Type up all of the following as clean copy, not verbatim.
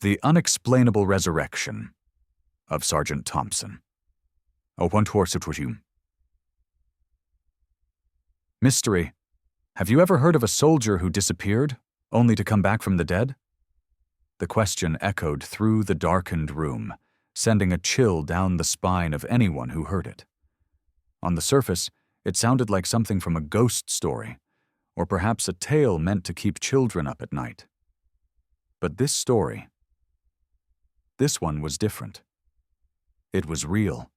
The Unexplainable Resurrection of Sergeant Thompson. Mystery. Have you ever heard of a soldier who disappeared, only to come back from the dead? The question echoed through the darkened room, sending a chill down the spine of anyone who heard it. On the surface, it sounded like something from a ghost story, or perhaps a tale meant to keep children up at night. But this one was different. It was real.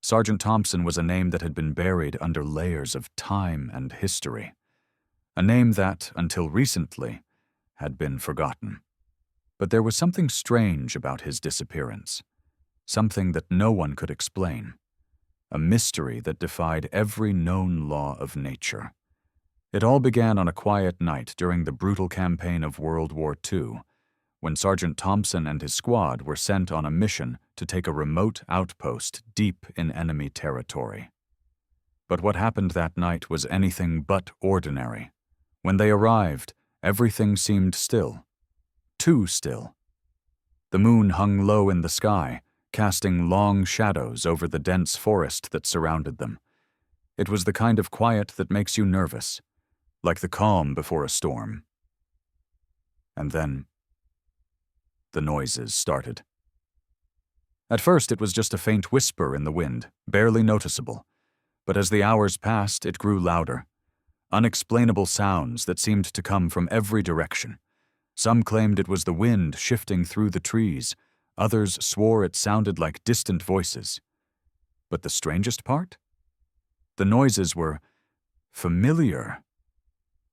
Sergeant Thompson was a name that had been buried under layers of time and history. A name that, until recently, had been forgotten. But there was something strange about his disappearance. Something that no one could explain. A mystery that defied every known law of nature. It all began on a quiet night during the brutal campaign of World War II, when Sergeant Thompson and his squad were sent on a mission to take a remote outpost deep in enemy territory. But what happened that night was anything but ordinary. When they arrived, everything seemed still. Too still. The moon hung low in the sky, casting long shadows over the dense forest that surrounded them. It was the kind of quiet that makes you nervous, like the calm before a storm. And then the noises started. At first, it was just a faint whisper in the wind, barely noticeable. But as the hours passed, it grew louder. Unexplainable sounds that seemed to come from every direction. Some claimed it was the wind shifting through the trees. Others swore it sounded like distant voices. But the strangest part? The noises were familiar.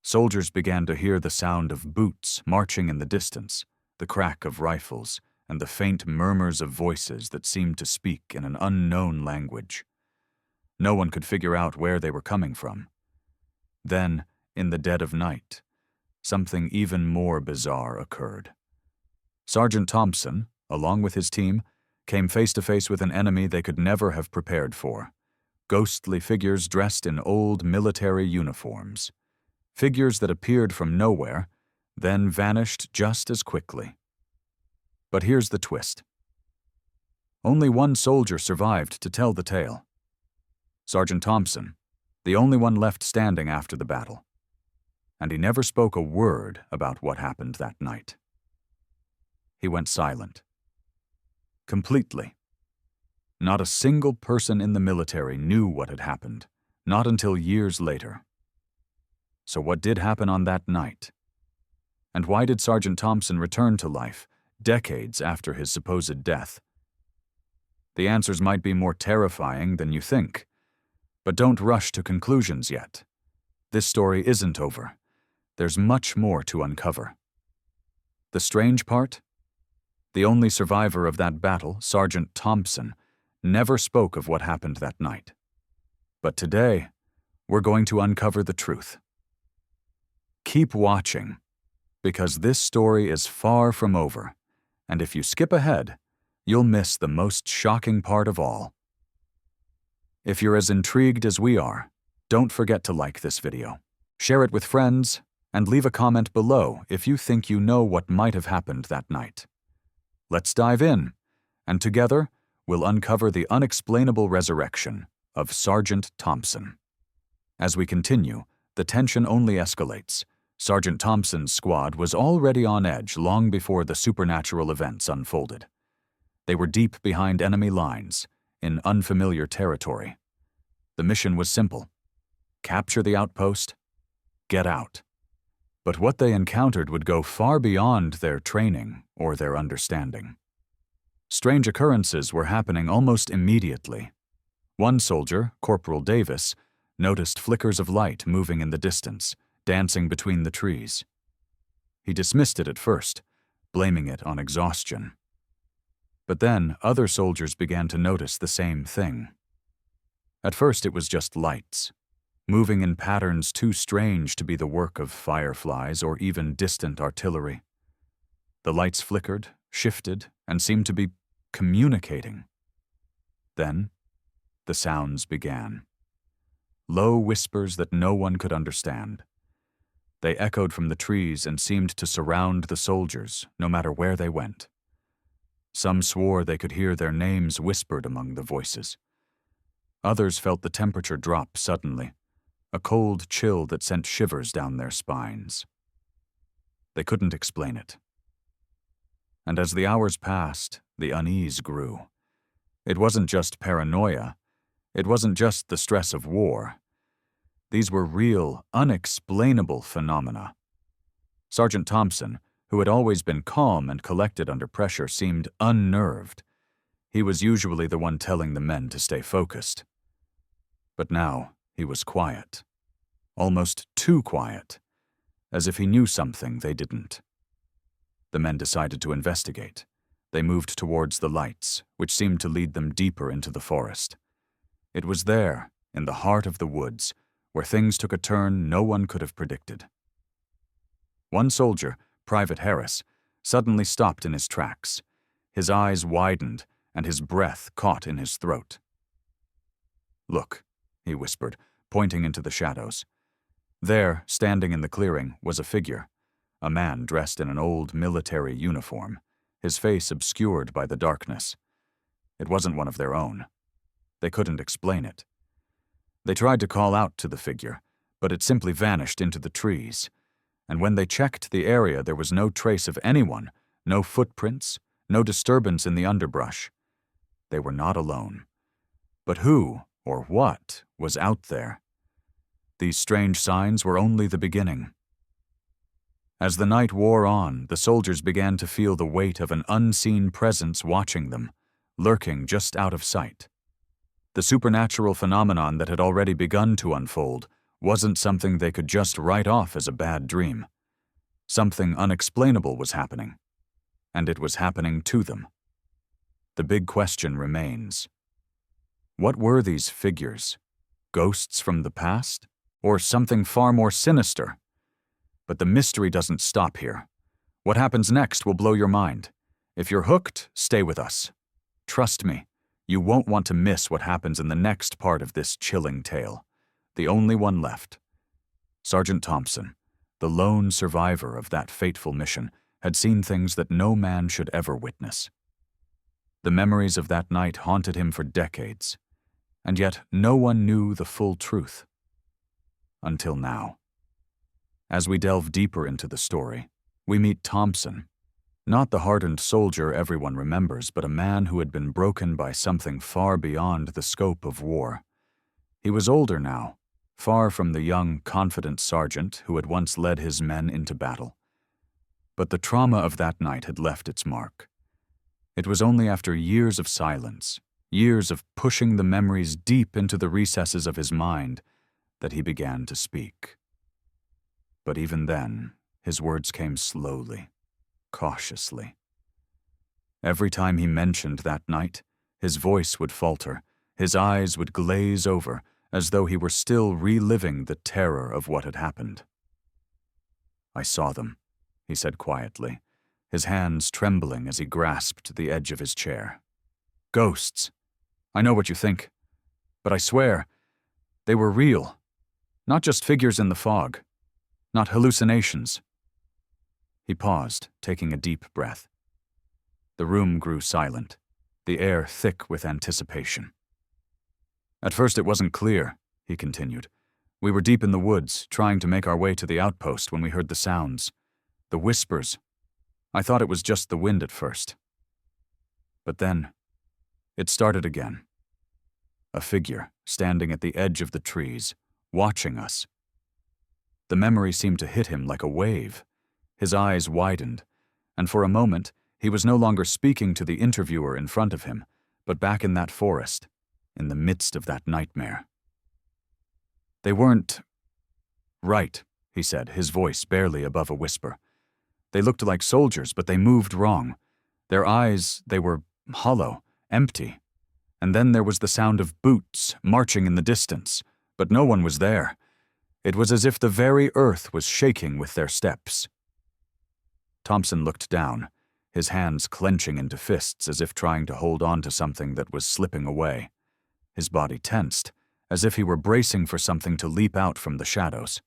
Soldiers began to hear the sound of boots marching in the distance, the crack of rifles, and the faint murmurs of voices that seemed to speak in an unknown language. No one could figure out where they were coming from. Then, in the dead of night, something even more bizarre occurred. Sergeant Thompson, along with his team, came face to face with an enemy they could never have prepared for. Ghostly figures dressed in old military uniforms. Figures that appeared from nowhere, then vanished just as quickly. But here's the twist. Only one soldier survived to tell the tale. Sergeant Thompson, the only one left standing after the battle. And he never spoke a word about what happened that night. He went silent. Completely. Not a single person in the military knew what had happened, not until years later. So what did happen on that night? And why did Sergeant Thompson return to life, decades after his supposed death? The answers might be more terrifying than you think. But don't rush to conclusions yet. This story isn't over. There's much more to uncover. The strange part? The only survivor of that battle, Sergeant Thompson, never spoke of what happened that night. But today, we're going to uncover the truth. Keep watching, because this story is far from over, and if you skip ahead, you'll miss the most shocking part of all. If you're as intrigued as we are, don't forget to like this video, share it with friends, and leave a comment below if you think you know what might have happened that night. Let's dive in, and together, we'll uncover the unexplainable resurrection of Sergeant Thompson. As we continue, the tension only escalates. Sergeant Thompson's squad was already on edge long before the supernatural events unfolded. They were deep behind enemy lines, in unfamiliar territory. The mission was simple. Capture the outpost, get out. But what they encountered would go far beyond their training or their understanding. Strange occurrences were happening almost immediately. One soldier, Corporal Davis, noticed flickers of light moving in the distance, dancing between the trees. He dismissed it at first, blaming it on exhaustion. But then other soldiers began to notice the same thing. At first it was just lights, moving in patterns too strange to be the work of fireflies or even distant artillery. The lights flickered, shifted, and seemed to be communicating. Then the sounds began. Low whispers that no one could understand. They echoed from the trees and seemed to surround the soldiers, no matter where they went. Some swore they could hear their names whispered among the voices. Others felt the temperature drop suddenly, a cold chill that sent shivers down their spines. They couldn't explain it. And as the hours passed, the unease grew. It wasn't just paranoia. It wasn't just the stress of war. These were real, unexplainable phenomena. Sergeant Thompson, who had always been calm and collected under pressure, seemed unnerved. He was usually the one telling the men to stay focused. But now he was quiet. Almost too quiet, as if he knew something they didn't. The men decided to investigate. They moved towards the lights, which seemed to lead them deeper into the forest. It was there, in the heart of the woods, where things took a turn no one could have predicted. One soldier, Private Harris, suddenly stopped in his tracks. His eyes widened, and his breath caught in his throat. "Look," he whispered, pointing into the shadows. There, standing in the clearing, was a figure, a man dressed in an old military uniform, his face obscured by the darkness. It wasn't one of their own. They couldn't explain it. They tried to call out to the figure, but it simply vanished into the trees. And when they checked the area, there was no trace of anyone, no footprints, no disturbance in the underbrush. They were not alone. But who, or what, was out there? These strange signs were only the beginning. As the night wore on, the soldiers began to feel the weight of an unseen presence watching them, lurking just out of sight. The supernatural phenomenon that had already begun to unfold wasn't something they could just write off as a bad dream. Something unexplainable was happening, and it was happening to them. The big question remains: what were these figures? Ghosts from the past? Or something far more sinister? But the mystery doesn't stop here. What happens next will blow your mind. If you're hooked, stay with us. Trust me, you won't want to miss what happens in the next part of this chilling tale. The only one left. Sergeant Thompson, the lone survivor of that fateful mission, had seen things that no man should ever witness. The memories of that night haunted him for decades, and yet no one knew the full truth. Until now. As we delve deeper into the story, we meet Thompson, not the hardened soldier everyone remembers, but a man who had been broken by something far beyond the scope of war. He was older now, far from the young, confident sergeant who had once led his men into battle. But the trauma of that night had left its mark. It was only after years of silence, years of pushing the memories deep into the recesses of his mind, that he began to speak. But even then, his words came slowly, cautiously. Every time he mentioned that night, his voice would falter, his eyes would glaze over, as though he were still reliving the terror of what had happened. "I saw them," he said quietly, his hands trembling as he grasped the edge of his chair. "Ghosts. I know what you think, but I swear, they were real. Not just figures in the fog. Not hallucinations." He paused, taking a deep breath. The room grew silent, the air thick with anticipation. "At first it wasn't clear," he continued. "We were deep in the woods, trying to make our way to the outpost when we heard the sounds. The whispers. I thought it was just the wind at first. But then, it started again. A figure standing at the edge of the trees, watching us. The memory seemed to hit him like a wave. His eyes widened, and for a moment, he was no longer speaking to the interviewer in front of him, but back in that forest, in the midst of that nightmare. "They weren't right," he said, his voice barely above a whisper. "They looked like soldiers, but they moved wrong. Their eyes, they were hollow, empty. And then there was the sound of boots marching in the distance, but no one was there. It was as if the very earth was shaking with their steps." Thompson looked down, his hands clenching into fists as if trying to hold on to something that was slipping away. His body tensed, as if he were bracing for something to leap out from the shadows.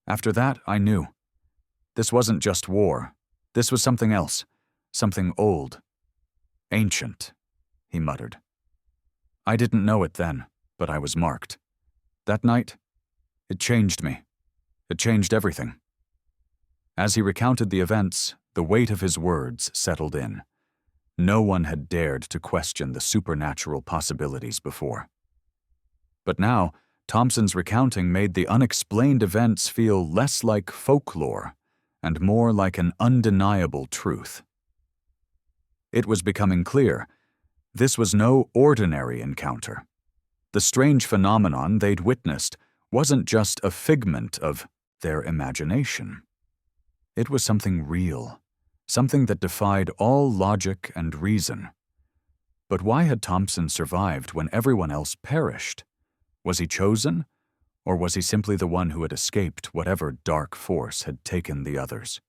After that, I knew. This wasn't just war. This was something else. Something old. Ancient, he muttered. I didn't know it then, but I was marked. That night, it changed me. It changed everything. As he recounted the events, the weight of his words settled in. No one had dared to question the supernatural possibilities before. But now, Thompson's recounting made the unexplained events feel less like folklore and more like an undeniable truth. It was becoming clear. This was no ordinary encounter. The strange phenomenon they'd witnessed wasn't just a figment of their imagination. It was something real, something that defied all logic and reason. But why had Thompson survived when everyone else perished? Was he chosen, or was he simply the one who had escaped whatever dark force had taken the others?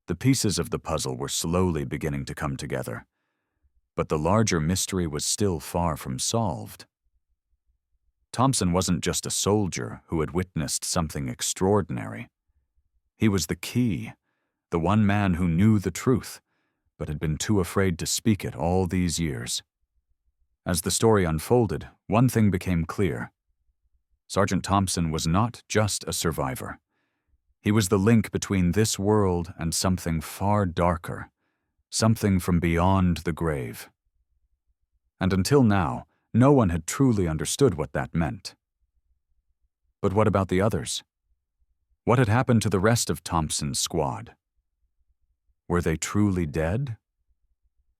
The pieces of the puzzle were slowly beginning to come together, but the larger mystery was still far from solved. Thompson wasn't just a soldier who had witnessed something extraordinary. He was the key, the one man who knew the truth, but had been too afraid to speak it all these years. As the story unfolded, one thing became clear. Sergeant Thompson was not just a survivor. He was the link between this world and something far darker, something from beyond the grave. And until now, no one had truly understood what that meant. But what about the others? What had happened to the rest of Thompson's squad? Were they truly dead?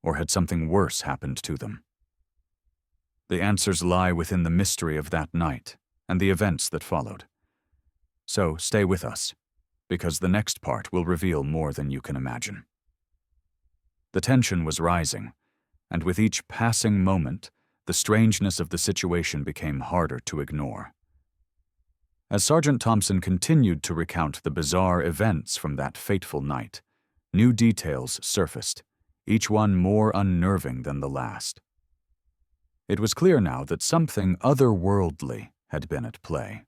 Or had something worse happened to them? The answers lie within the mystery of that night and the events that followed. So stay with us, because the next part will reveal more than you can imagine. The tension was rising, and with each passing moment, the strangeness of the situation became harder to ignore. As Sergeant Thompson continued to recount the bizarre events from that fateful night, new details surfaced, each one more unnerving than the last. It was clear now that something otherworldly had been at play.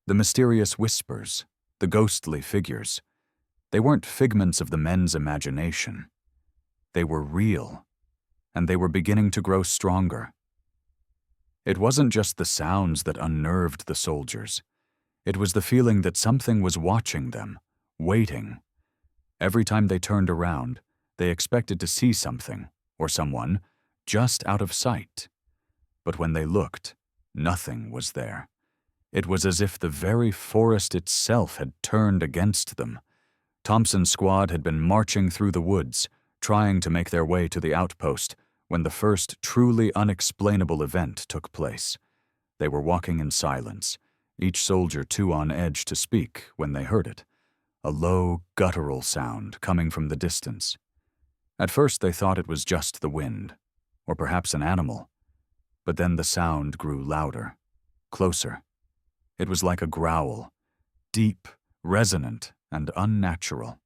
The mysterious whispers, the ghostly figures, they weren't figments of the men's imagination. They were real, and they were beginning to grow stronger. It wasn't just the sounds that unnerved the soldiers. It was the feeling that something was watching them, waiting. Every time they turned around, they expected to see something, or someone, just out of sight. But when they looked, nothing was there. It was as if the very forest itself had turned against them. Thompson's squad had been marching through the woods, trying to make their way to the outpost, when the first truly unexplainable event took place. They were walking in silence, each soldier too on edge to speak when they heard it, a low, guttural sound coming from the distance. At first they thought it was just the wind, or perhaps an animal, but then the sound grew louder, closer. It was like a growl, deep, resonant, and unnatural.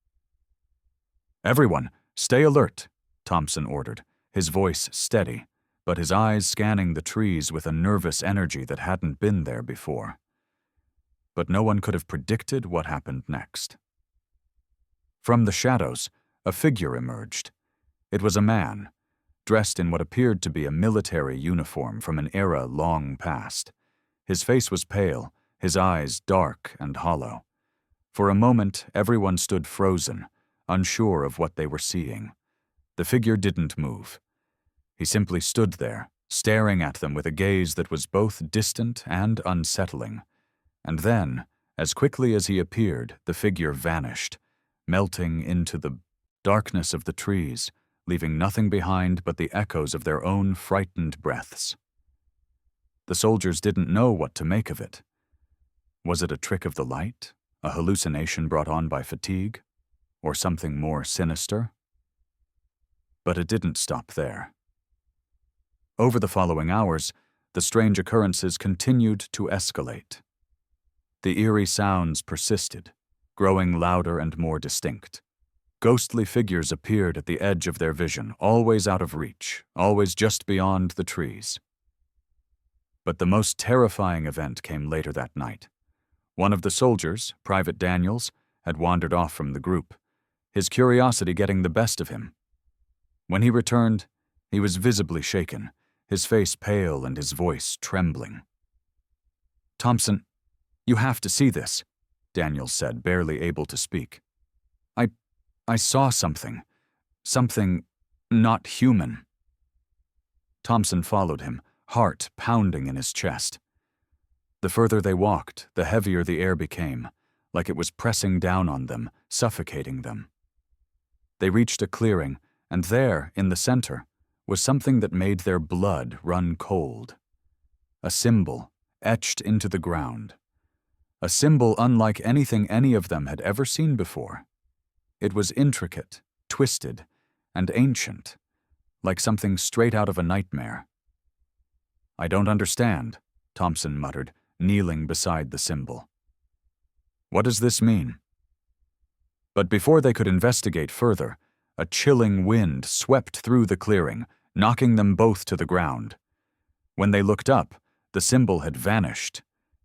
"Everyone, stay alert," Thompson ordered, his voice steady, but his eyes scanning the trees with a nervous energy that hadn't been there before. But no one could have predicted what happened next. From the shadows, a figure emerged. It was a man, dressed in what appeared to be a military uniform from an era long past. His face was pale, his eyes dark and hollow. For a moment, everyone stood frozen, unsure of what they were seeing. The figure didn't move. He simply stood there, staring at them with a gaze that was both distant and unsettling. And then, as quickly as he appeared, the figure vanished, melting into the darkness of the trees, leaving nothing behind but the echoes of their own frightened breaths. The soldiers didn't know what to make of it. Was it a trick of the light, a hallucination brought on by fatigue, or something more sinister? But it didn't stop there. Over the following hours, the strange occurrences continued to escalate. The eerie sounds persisted, growing louder and more distinct. Ghostly figures appeared at the edge of their vision, always out of reach, always just beyond the trees. But the most terrifying event came later that night. One of the soldiers, Private Daniels, had wandered off from the group, his curiosity getting the best of him. When he returned, he was visibly shaken, his face pale and his voice trembling. "Thompson, you have to see this," Daniels said, barely able to speak. I saw something. Something not human." Thompson followed him, heart pounding in his chest. The further they walked, the heavier the air became, like it was pressing down on them, suffocating them. They reached a clearing, and there, in the center, was something that made their blood run cold. A symbol, etched into the ground. A symbol unlike anything any of them had ever seen before. It was intricate, twisted, and ancient, like something straight out of a nightmare. "I don't understand," Thompson muttered, kneeling beside the symbol. "What does this mean?" But before they could investigate further, a chilling wind swept through the clearing, knocking them both to the ground. When they looked up, the symbol had vanished,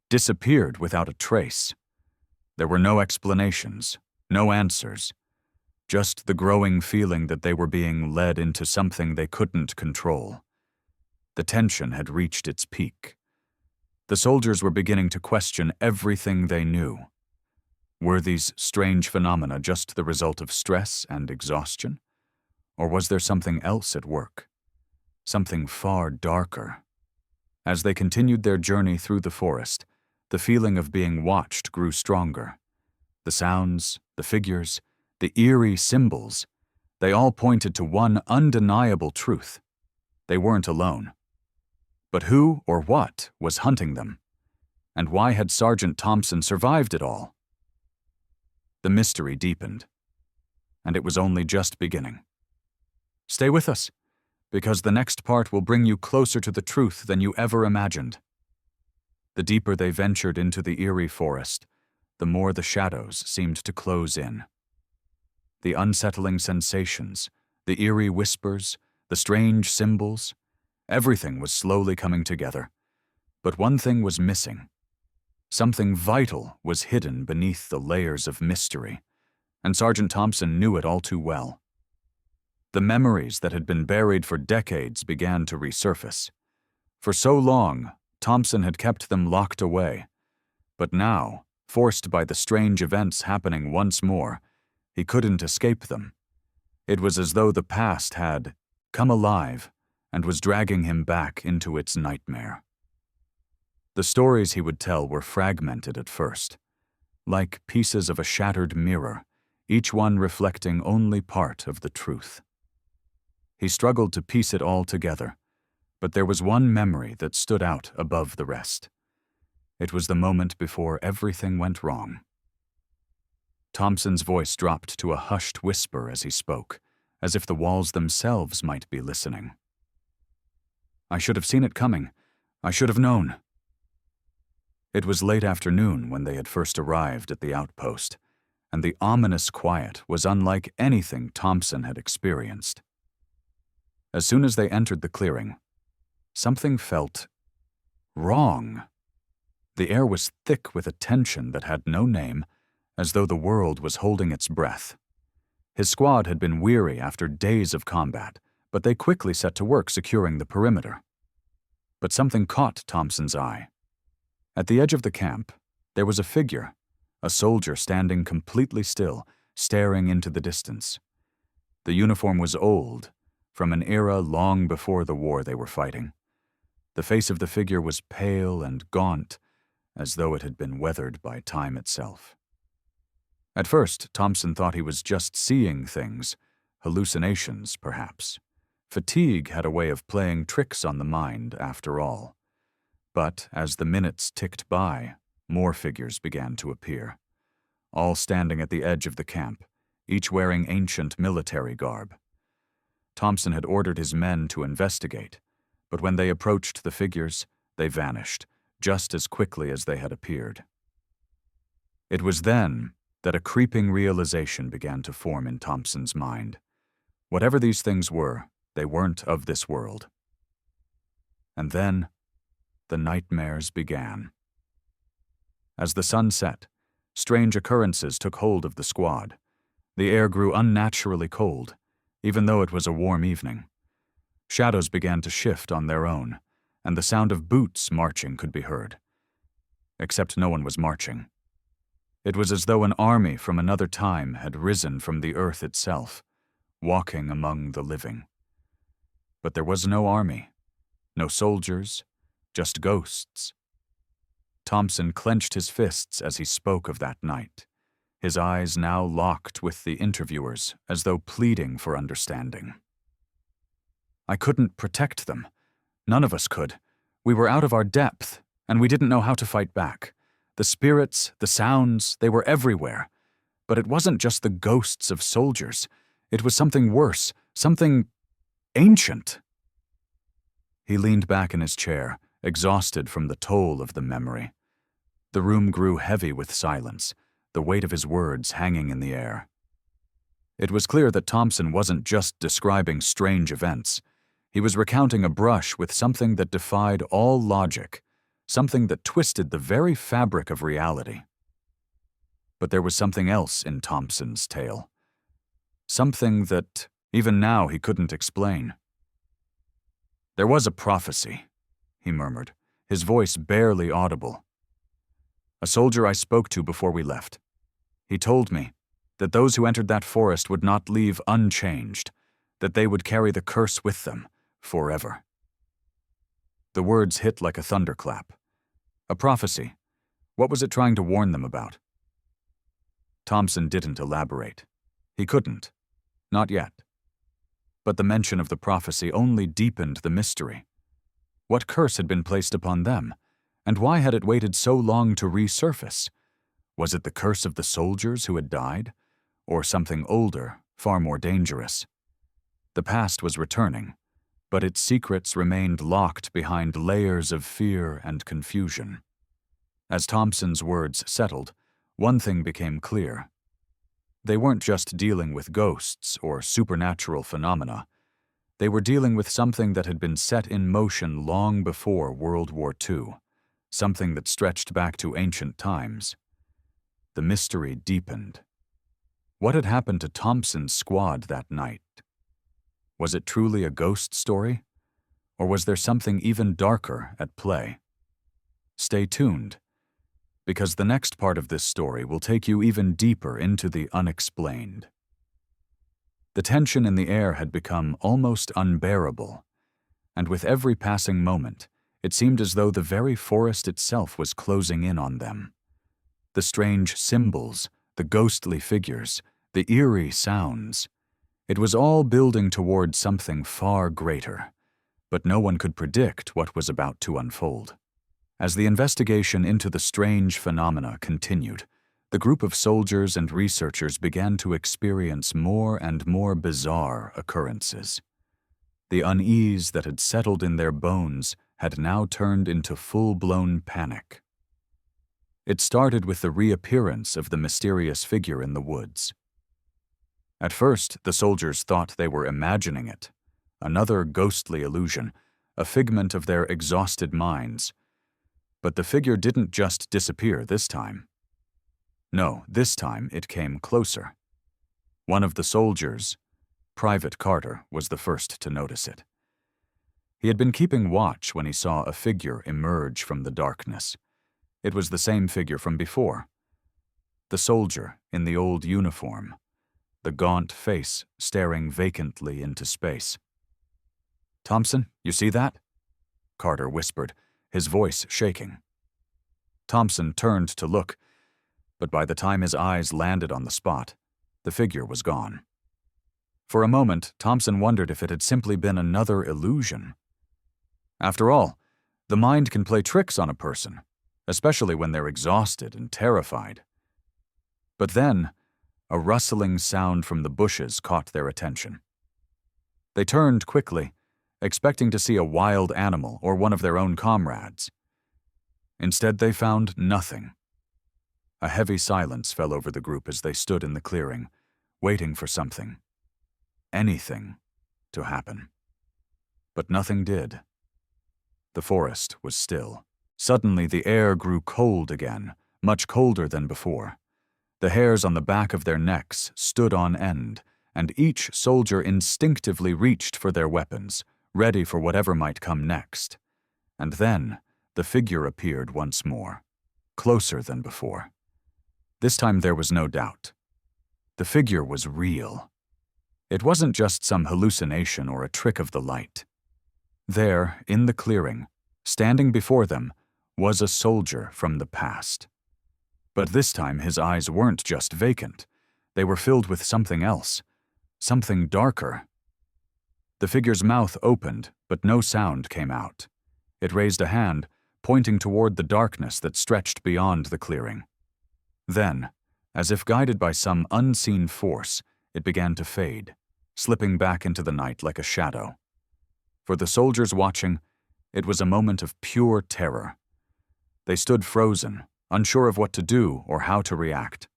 disappeared without a trace. There were no explanations, no answers, just the growing feeling that they were being led into something they couldn't control. The tension had reached its peak. The soldiers were beginning to question everything they knew. Were these strange phenomena just the result of stress and exhaustion? Or was there something else at work? Something far darker? As they continued their journey through the forest, the feeling of being watched grew stronger. The sounds, the figures, the eerie symbols, they all pointed to one undeniable truth. They weren't alone. But who or what was hunting them? And why had Sergeant Thompson survived it all? The mystery deepened, and it was only just beginning. Stay with us, because the next part will bring you closer to the truth than you ever imagined. The deeper they ventured into the eerie forest, the more the shadows seemed to close in. The unsettling sensations, the eerie whispers, the strange symbols, everything was slowly coming together. But one thing was missing. Something vital was hidden beneath the layers of mystery, and Sergeant Thompson knew it all too well. The memories that had been buried for decades began to resurface. For so long, Thompson had kept them locked away, but now, forced by the strange events happening once more, he couldn't escape them. It was as though the past had come alive and was dragging him back into its nightmare. The stories he would tell were fragmented at first, like pieces of a shattered mirror, each one reflecting only part of the truth. He struggled to piece it all together, but there was one memory that stood out above the rest. It was the moment before everything went wrong. Thompson's voice dropped to a hushed whisper as he spoke, as if the walls themselves might be listening. "I should have seen it coming. I should have known." It was late afternoon when they had first arrived at the outpost, and the ominous quiet was unlike anything Thompson had experienced. As soon as they entered the clearing, something felt wrong. The air was thick with a tension that had no name, as though the world was holding its breath. His squad had been weary after days of combat, but they quickly set to work securing the perimeter. But something caught Thompson's eye. At the edge of the camp, there was a figure, a soldier standing completely still, staring into the distance. The uniform was old, from an era long before the war they were fighting. The face of the figure was pale and gaunt, as though it had been weathered by time itself. At first, Thompson thought he was just seeing things, hallucinations, perhaps. Fatigue had a way of playing tricks on the mind, after all. But as the minutes ticked by, more figures began to appear, all standing at the edge of the camp, each wearing ancient military garb. Thompson had ordered his men to investigate, but when they approached the figures, they vanished, just as quickly as they had appeared. It was then that a creeping realization began to form in Thompson's mind. Whatever these things were, they weren't of this world. And then, the nightmares began. As the sun set, strange occurrences took hold of the squad. The air grew unnaturally cold, even though it was a warm evening. Shadows began to shift on their own, and the sound of boots marching could be heard. Except no one was marching. It was as though an army from another time had risen from the earth itself, walking among the living. But there was no army, no soldiers, just ghosts. Thompson clenched his fists as he spoke of that night, his eyes now locked with the interviewers as though pleading for understanding. I couldn't protect them. None of us could. We were out of our depth, and we didn't know how to fight back. The spirits, the sounds, they were everywhere. But it wasn't just the ghosts of soldiers. It was something worse, something ancient. He leaned back in his chair, exhausted from the toll of the memory. The room grew heavy with silence, the weight of his words hanging in the air. It was clear that Thompson wasn't just describing strange events. He was recounting a brush with something that defied all logic, something that twisted the very fabric of reality. But there was something else in Thompson's tale. Something that, even now, he couldn't explain. "There was a prophecy," he murmured, his voice barely audible. "A soldier I spoke to before we left. He told me that those who entered that forest would not leave unchanged, that they would carry the curse with them forever." The words hit like a thunderclap. A prophecy. What was it trying to warn them about? Thompson didn't elaborate. He couldn't. Not yet. But the mention of the prophecy only deepened the mystery. What curse had been placed upon them, and why had it waited so long to resurface? Was it the curse of the soldiers who had died, or something older, far more dangerous? The past was returning, but its secrets remained locked behind layers of fear and confusion. As Thompson's words settled, one thing became clear. They weren't just dealing with ghosts or supernatural phenomena. They were dealing with something that had been set in motion long before World War II, something that stretched back to ancient times. The mystery deepened. What had happened to Thompson's squad that night? Was it truly a ghost story? Or was there something even darker at play? Stay tuned, because the next part of this story will take you even deeper into the unexplained. The tension in the air had become almost unbearable, and with every passing moment, it seemed as though the very forest itself was closing in on them. The strange symbols, the ghostly figures, the eerie sounds. It was all building toward something far greater, but no one could predict what was about to unfold. As the investigation into the strange phenomena continued, the group of soldiers and researchers began to experience more and more bizarre occurrences. The unease that had settled in their bones had now turned into full-blown panic. It started with the reappearance of the mysterious figure in the woods. At first, the soldiers thought they were imagining it, another ghostly illusion, a figment of their exhausted minds. But the figure didn't just disappear this time. No, this time it came closer. One of the soldiers, Private Carter, was the first to notice it. He had been keeping watch when he saw a figure emerge from the darkness. It was the same figure from before. The soldier in the old uniform, the gaunt face staring vacantly into space. "Thompson, you see that?" Carter whispered, his voice shaking. Thompson turned to look, but by the time his eyes landed on the spot, the figure was gone. For a moment, Thompson wondered if it had simply been another illusion. After all, the mind can play tricks on a person, especially when they're exhausted and terrified. But then, a rustling sound from the bushes caught their attention. They turned quickly, expecting to see a wild animal or one of their own comrades. Instead, they found nothing. A heavy silence fell over the group as they stood in the clearing, waiting for something, anything, to happen. But nothing did. The forest was still. Suddenly, the air grew cold again, much colder than before. The hairs on the back of their necks stood on end, and each soldier instinctively reached for their weapons, ready for whatever might come next. And then the figure appeared once more, closer than before. This time there was no doubt. The figure was real. It wasn't just some hallucination or a trick of the light. There, in the clearing, standing before them, was a soldier from the past. But this time his eyes weren't just vacant. They were filled with something else, something darker. The figure's mouth opened, but no sound came out. It raised a hand, pointing toward the darkness that stretched beyond the clearing. Then, as if guided by some unseen force, it began to fade, slipping back into the night like a shadow. For the soldiers watching, it was a moment of pure terror. They stood frozen, unsure of what to do or how to react.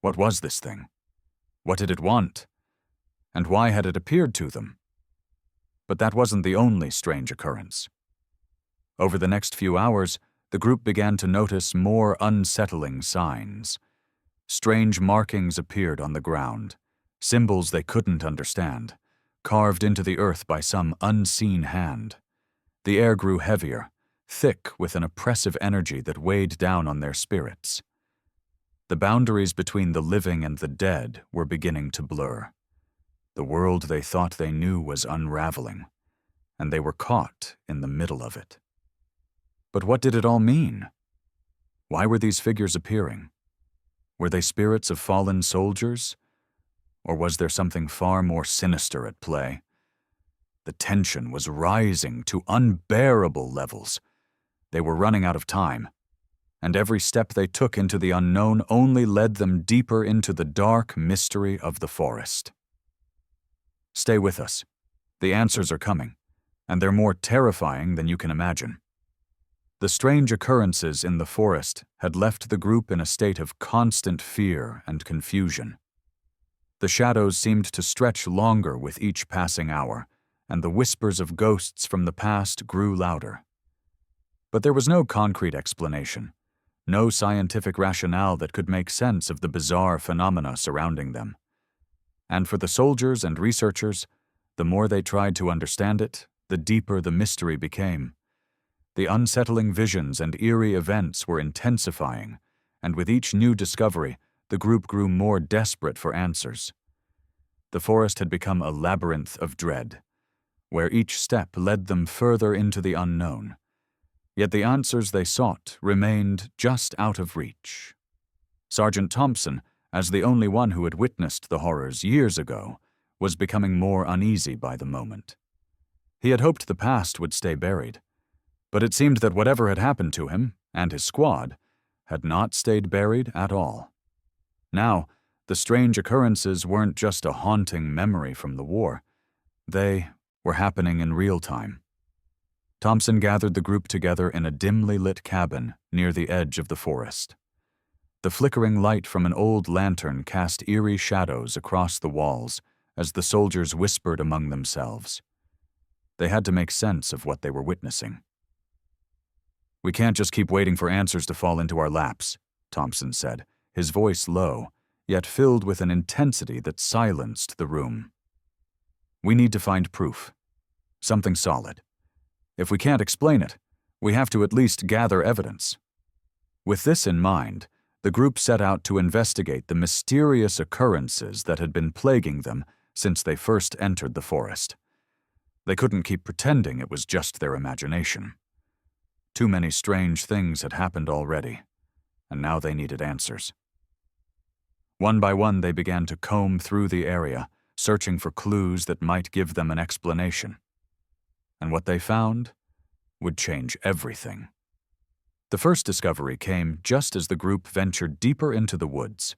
What was this thing? What did it want? And why had it appeared to them? But that wasn't the only strange occurrence. Over the next few hours, the group began to notice more unsettling signs. Strange markings appeared on the ground, symbols they couldn't understand, carved into the earth by some unseen hand. The air grew heavier, thick with an oppressive energy that weighed down on their spirits. The boundaries between the living and the dead were beginning to blur. The world they thought they knew was unraveling, and they were caught in the middle of it. But what did it all mean? Why were these figures appearing? Were they spirits of fallen soldiers? Or was there something far more sinister at play? The tension was rising to unbearable levels. They were running out of time, and every step they took into the unknown only led them deeper into the dark mystery of the forest. Stay with us. The answers are coming, and they're more terrifying than you can imagine. The strange occurrences in the forest had left the group in a state of constant fear and confusion. The shadows seemed to stretch longer with each passing hour, and the whispers of ghosts from the past grew louder. But there was no concrete explanation, no scientific rationale that could make sense of the bizarre phenomena surrounding them. And for the soldiers and researchers, the more they tried to understand it, the deeper the mystery became. The unsettling visions and eerie events were intensifying, and with each new discovery, the group grew more desperate for answers. The forest had become a labyrinth of dread, where each step led them further into the unknown. Yet the answers they sought remained just out of reach. Sergeant Thompson, as the only one who had witnessed the horrors years ago, was becoming more uneasy by the moment. He had hoped the past would stay buried, but it seemed that whatever had happened to him and his squad had not stayed buried at all. Now, the strange occurrences weren't just a haunting memory from the war. They were happening in real time. Thompson gathered the group together in a dimly lit cabin near the edge of the forest. The flickering light from an old lantern cast eerie shadows across the walls as the soldiers whispered among themselves. They had to make sense of what they were witnessing. "We can't just keep waiting for answers to fall into our laps," Thompson said, his voice low, yet filled with an intensity that silenced the room. "We need to find proof. Something solid. If we can't explain it, we have to at least gather evidence." With this in mind, the group set out to investigate the mysterious occurrences that had been plaguing them since they first entered the forest. They couldn't keep pretending it was just their imagination. Too many strange things had happened already, and now they needed answers. One by one, they began to comb through the area, searching for clues that might give them an explanation. And what they found would change everything. The first discovery came just as the group ventured deeper into the woods.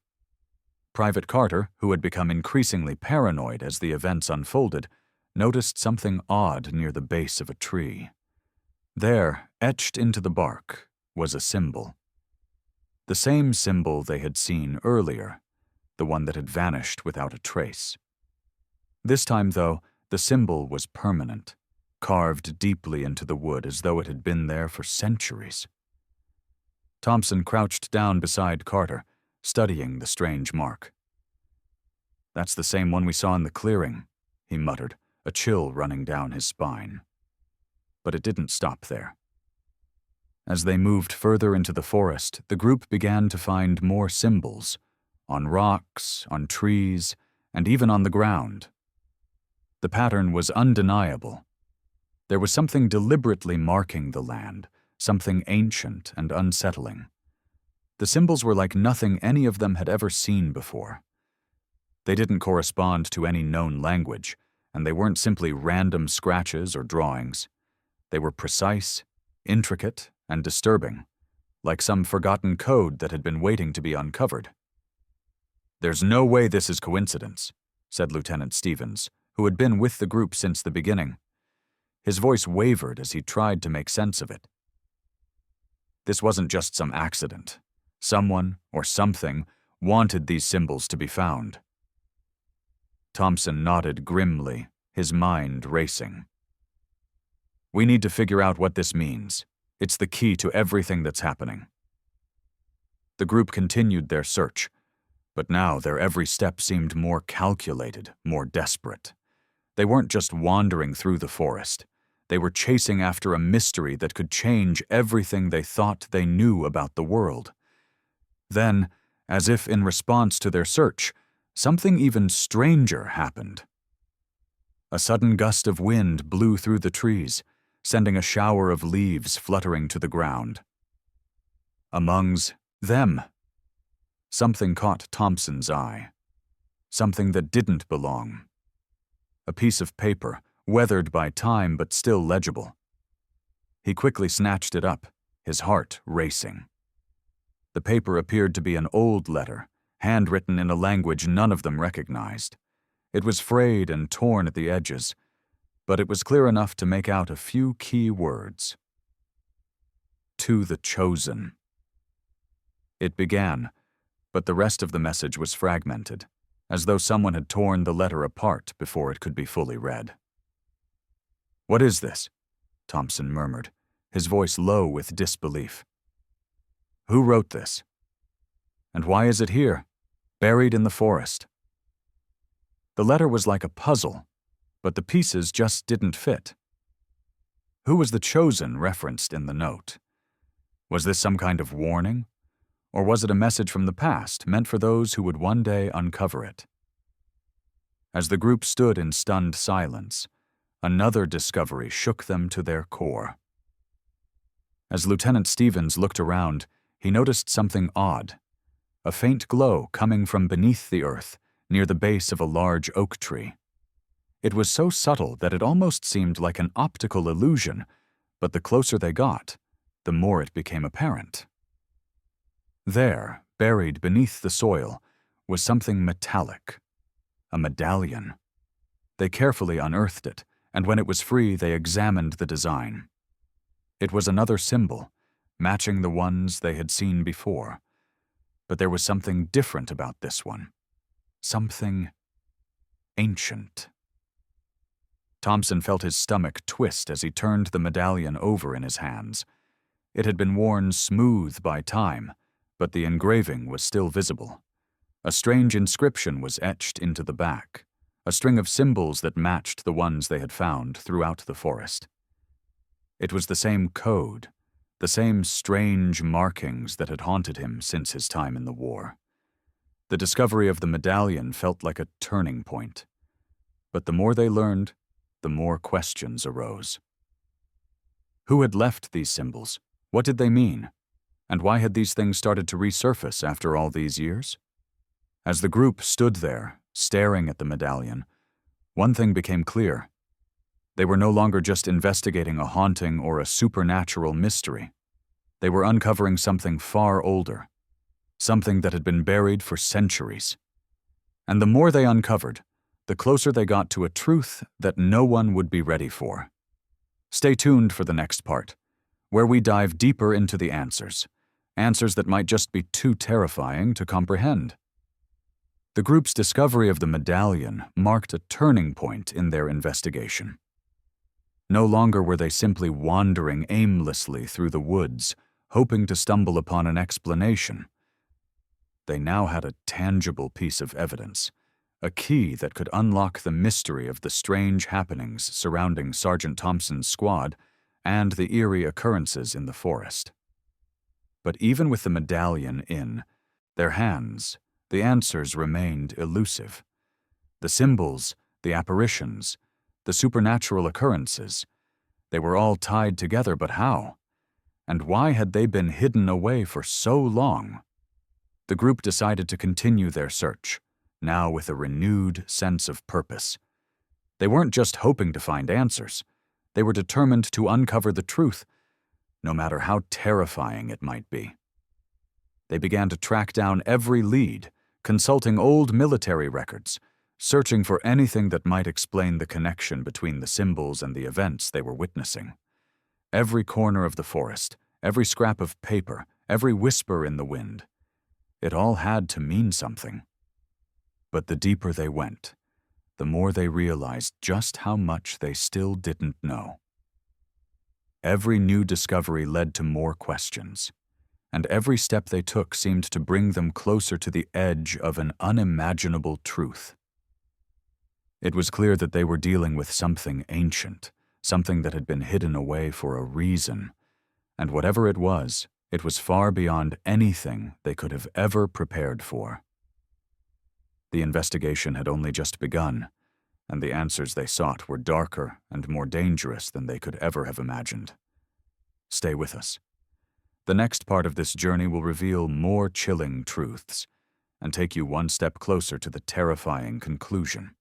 Private Carter, who had become increasingly paranoid as the events unfolded, noticed something odd near the base of a tree. There, etched into the bark, was a symbol. The same symbol they had seen earlier, the one that had vanished without a trace. This time, though, the symbol was permanent, carved deeply into the wood as though it had been there for centuries. Thompson crouched down beside Carter, studying the strange mark. "That's the same one we saw in the clearing," he muttered, a chill running down his spine. But it didn't stop there. As they moved further into the forest, the group began to find more symbols, on rocks, on trees, and even on the ground. The pattern was undeniable. There was something deliberately marking the land, something ancient and unsettling. The symbols were like nothing any of them had ever seen before. They didn't correspond to any known language, and they weren't simply random scratches or drawings. They were precise, intricate, and disturbing, like some forgotten code that had been waiting to be uncovered. "There's no way this is coincidence," said Lieutenant Stevens, who had been with the group since the beginning. His voice wavered as he tried to make sense of it. This wasn't just some accident. Someone, or something, wanted these symbols to be found. Thompson nodded grimly, his mind racing. "We need to figure out what this means. It's the key to everything that's happening." The group continued their search, but now their every step seemed more calculated, more desperate. They weren't just wandering through the forest. They were chasing after a mystery that could change everything they thought they knew about the world. Then, as if in response to their search, something even stranger happened. A sudden gust of wind blew through the trees, sending a shower of leaves fluttering to the ground. Amongst them, something caught Thompson's eye. Something that didn't belong. A piece of paper, weathered by time but still legible. He quickly snatched it up, his heart racing. The paper appeared to be an old letter, handwritten in a language none of them recognized. It was frayed and torn at the edges, but it was clear enough to make out a few key words. "To the chosen." It began, but the rest of the message was fragmented, as though someone had torn the letter apart before it could be fully read. "What is this?" Thompson murmured, his voice low with disbelief. "Who wrote this? And why is it here, buried in the forest?" The letter was like a puzzle, but the pieces just didn't fit. Who was the chosen referenced in the note? Was this some kind of warning? Or was it a message from the past meant for those who would one day uncover it? As the group stood in stunned silence, another discovery shook them to their core. As Lieutenant Stevens looked around, he noticed something odd. A faint glow coming from beneath the earth, near the base of a large oak tree. It was so subtle that it almost seemed like an optical illusion, but the closer they got, the more it became apparent. There, buried beneath the soil, was something metallic. A medallion. They carefully unearthed it, and when it was free, they examined the design. It was another symbol, matching the ones they had seen before. But there was something different about this one. Something ancient. Thompson felt his stomach twist as he turned the medallion over in his hands. It had been worn smooth by time, but the engraving was still visible. A strange inscription was etched into the back, a string of symbols that matched the ones they had found throughout the forest. It was the same code, the same strange markings that had haunted him since his time in the war. The discovery of the medallion felt like a turning point. But the more they learned, the more questions arose. Who had left these symbols? What did they mean? And why had these things started to resurface after all these years? As the group stood there, staring at the medallion, one thing became clear. They were no longer just investigating a haunting or a supernatural mystery. They were uncovering something far older, something that had been buried for centuries. And the more they uncovered, the closer they got to a truth that no one would be ready for. Stay tuned for the next part, where we dive deeper into the answers that might just be too terrifying to comprehend. The group's discovery of the medallion marked a turning point in their investigation. No longer were they simply wandering aimlessly through the woods, hoping to stumble upon an explanation. They now had a tangible piece of evidence, a key that could unlock the mystery of the strange happenings surrounding Sergeant Thompson's squad and the eerie occurrences in the forest. But even with the medallion in their hands, the answers remained elusive. The symbols, the apparitions, the supernatural occurrences, they were all tied together, but how? And why had they been hidden away for so long? The group decided to continue their search, now with a renewed sense of purpose. They weren't just hoping to find answers. They were determined to uncover the truth, no matter how terrifying it might be. They began to track down every lead, consulting old military records, searching for anything that might explain the connection between the symbols and the events they were witnessing. Every corner of the forest, every scrap of paper, every whisper in the wind, it all had to mean something. But the deeper they went, the more they realized just how much they still didn't know. Every new discovery led to more questions, and every step they took seemed to bring them closer to the edge of an unimaginable truth. It was clear that they were dealing with something ancient, something that had been hidden away for a reason, and whatever it was far beyond anything they could have ever prepared for. The investigation had only just begun, and the answers they sought were darker and more dangerous than they could ever have imagined. Stay with us. The next part of this journey will reveal more chilling truths and take you one step closer to the terrifying conclusion.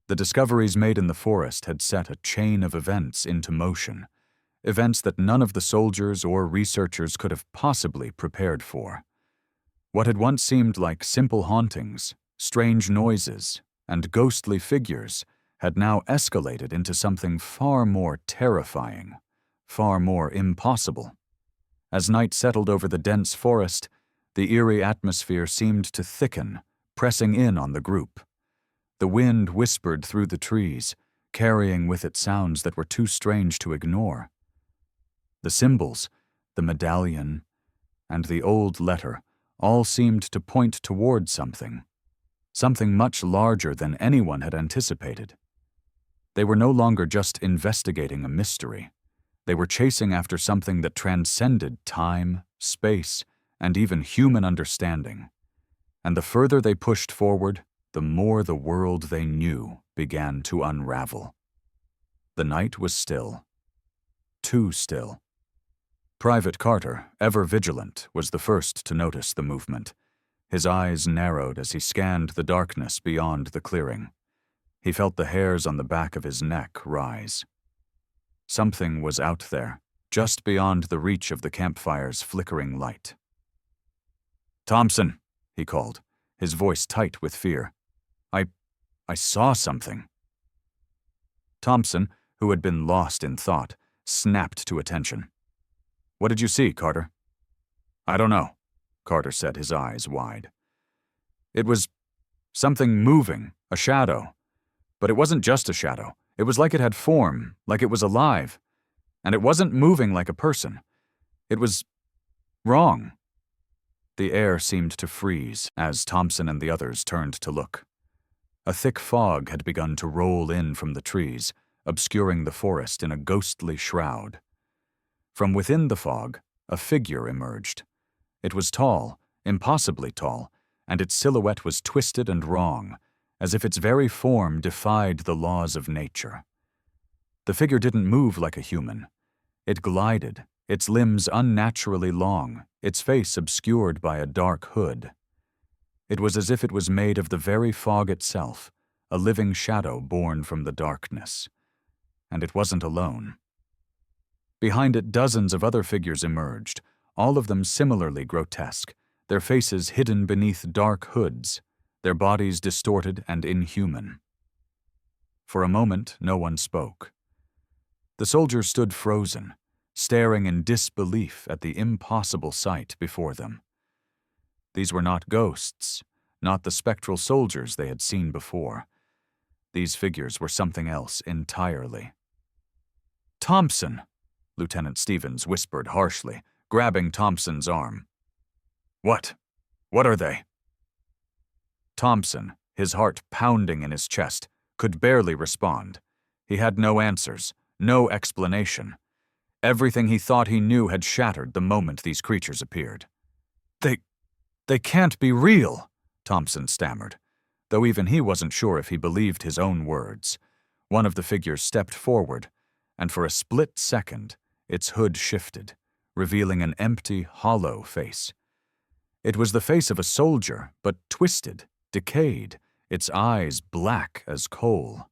The discoveries made in the forest had set a chain of events into motion, events that none of the soldiers or researchers could have possibly prepared for. What had once seemed like simple hauntings, strange noises, and ghostly figures had now escalated into something far more terrifying, far more impossible. As night settled over the dense forest, the eerie atmosphere seemed to thicken, pressing in on the group. The wind whispered through the trees, carrying with it sounds that were too strange to ignore. The symbols, the medallion, and the old letter all seemed to point toward something much larger than anyone had anticipated. They were no longer just investigating a mystery. They were chasing after something that transcended time, space, and even human understanding. And the further they pushed forward, the more the world they knew began to unravel. The night was still. Too still. Private Carter, ever vigilant, was the first to notice the movement. His eyes narrowed as he scanned the darkness beyond the clearing. He felt the hairs on the back of his neck rise. Something was out there, just beyond the reach of the campfire's flickering light. "Thompson," he called, his voice tight with fear. I saw something." Thompson, who had been lost in thought, snapped to attention. "What did you see, Carter?" "I don't know," Carter said, his eyes wide. "It was something moving, a shadow. But it wasn't just a shadow. It was like it had form, like it was alive. And it wasn't moving like a person. It was wrong." The air seemed to freeze as Thompson and the others turned to look. A thick fog had begun to roll in from the trees, obscuring the forest in a ghostly shroud. From within the fog, a figure emerged. It was tall, impossibly tall, and its silhouette was twisted and wrong, as if its very form defied the laws of nature. The figure didn't move like a human. It glided, its limbs unnaturally long, its face obscured by a dark hood. It was as if it was made of the very fog itself, a living shadow born from the darkness. And it wasn't alone. Behind it, dozens of other figures emerged, all of them similarly grotesque, their faces hidden beneath dark hoods, their bodies distorted and inhuman. For a moment, no one spoke. The soldiers stood frozen, staring in disbelief at the impossible sight before them. These were not ghosts, not the spectral soldiers they had seen before. These figures were something else entirely. "Thompson!" Lieutenant Stevens whispered harshly, grabbing Thompson's arm. "What? What are they?" Thompson, his heart pounding in his chest, could barely respond. He had no answers, no explanation. Everything he thought he knew had shattered the moment these creatures appeared. They can't be real," Thompson stammered, though even he wasn't sure if he believed his own words. One of the figures stepped forward, and for a split second, its hood shifted, revealing an empty, hollow face. It was the face of a soldier, but twisted, decayed, its eyes black as coal.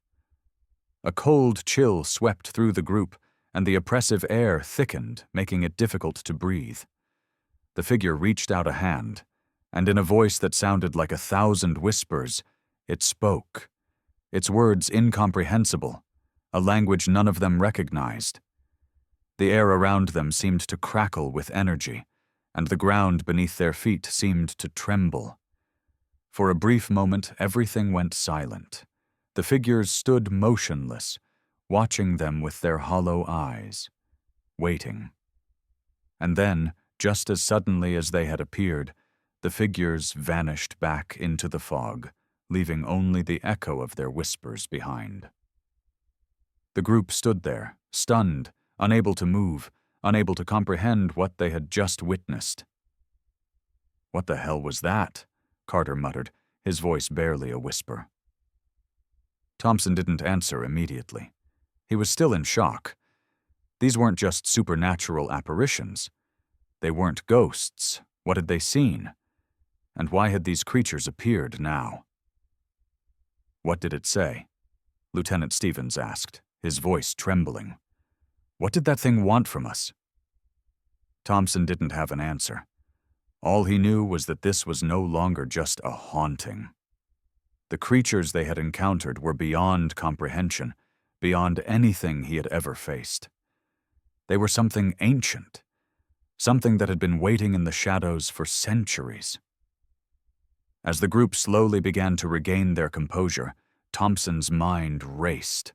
A cold chill swept through the group, and the oppressive air thickened, making it difficult to breathe. The figure reached out a hand, and in a voice that sounded like 1,000 whispers, it spoke. Its words incomprehensible, a language none of them recognized. The air around them seemed to crackle with energy, and the ground beneath their feet seemed to tremble. For a brief moment, everything went silent. The figures stood motionless, watching them with their hollow eyes, waiting. And then, just as suddenly as they had appeared, the figures vanished back into the fog, leaving only the echo of their whispers behind. The group stood there, stunned, unable to move, unable to comprehend what they had just witnessed. "What the hell was that?" Carter muttered, his voice barely a whisper. Thompson didn't answer immediately. He was still in shock. These weren't just supernatural apparitions. They weren't ghosts. What had they seen? And why had these creatures appeared now? "What did it say?" Lieutenant Stevens asked, his voice trembling. "What did that thing want from us?" Thompson didn't have an answer. All he knew was that this was no longer just a haunting. The creatures they had encountered were beyond comprehension, beyond anything he had ever faced. They were something ancient, something that had been waiting in the shadows for centuries. As the group slowly began to regain their composure, Thompson's mind raced.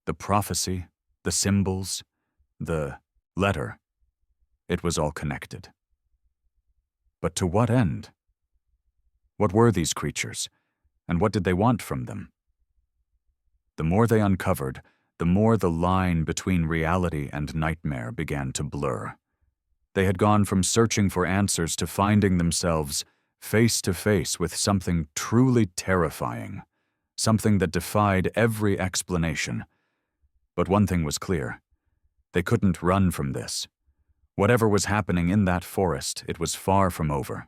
The prophecy, the symbols, the letter, it was all connected. But to what end? What were these creatures, and what did they want from them? The more they uncovered, the more the line between reality and nightmare began to blur. They had gone from searching for answers to finding themselves face to face with something truly terrifying, something that defied every explanation. But one thing was clear. They couldn't run from this. Whatever was happening in that forest, it was far from over.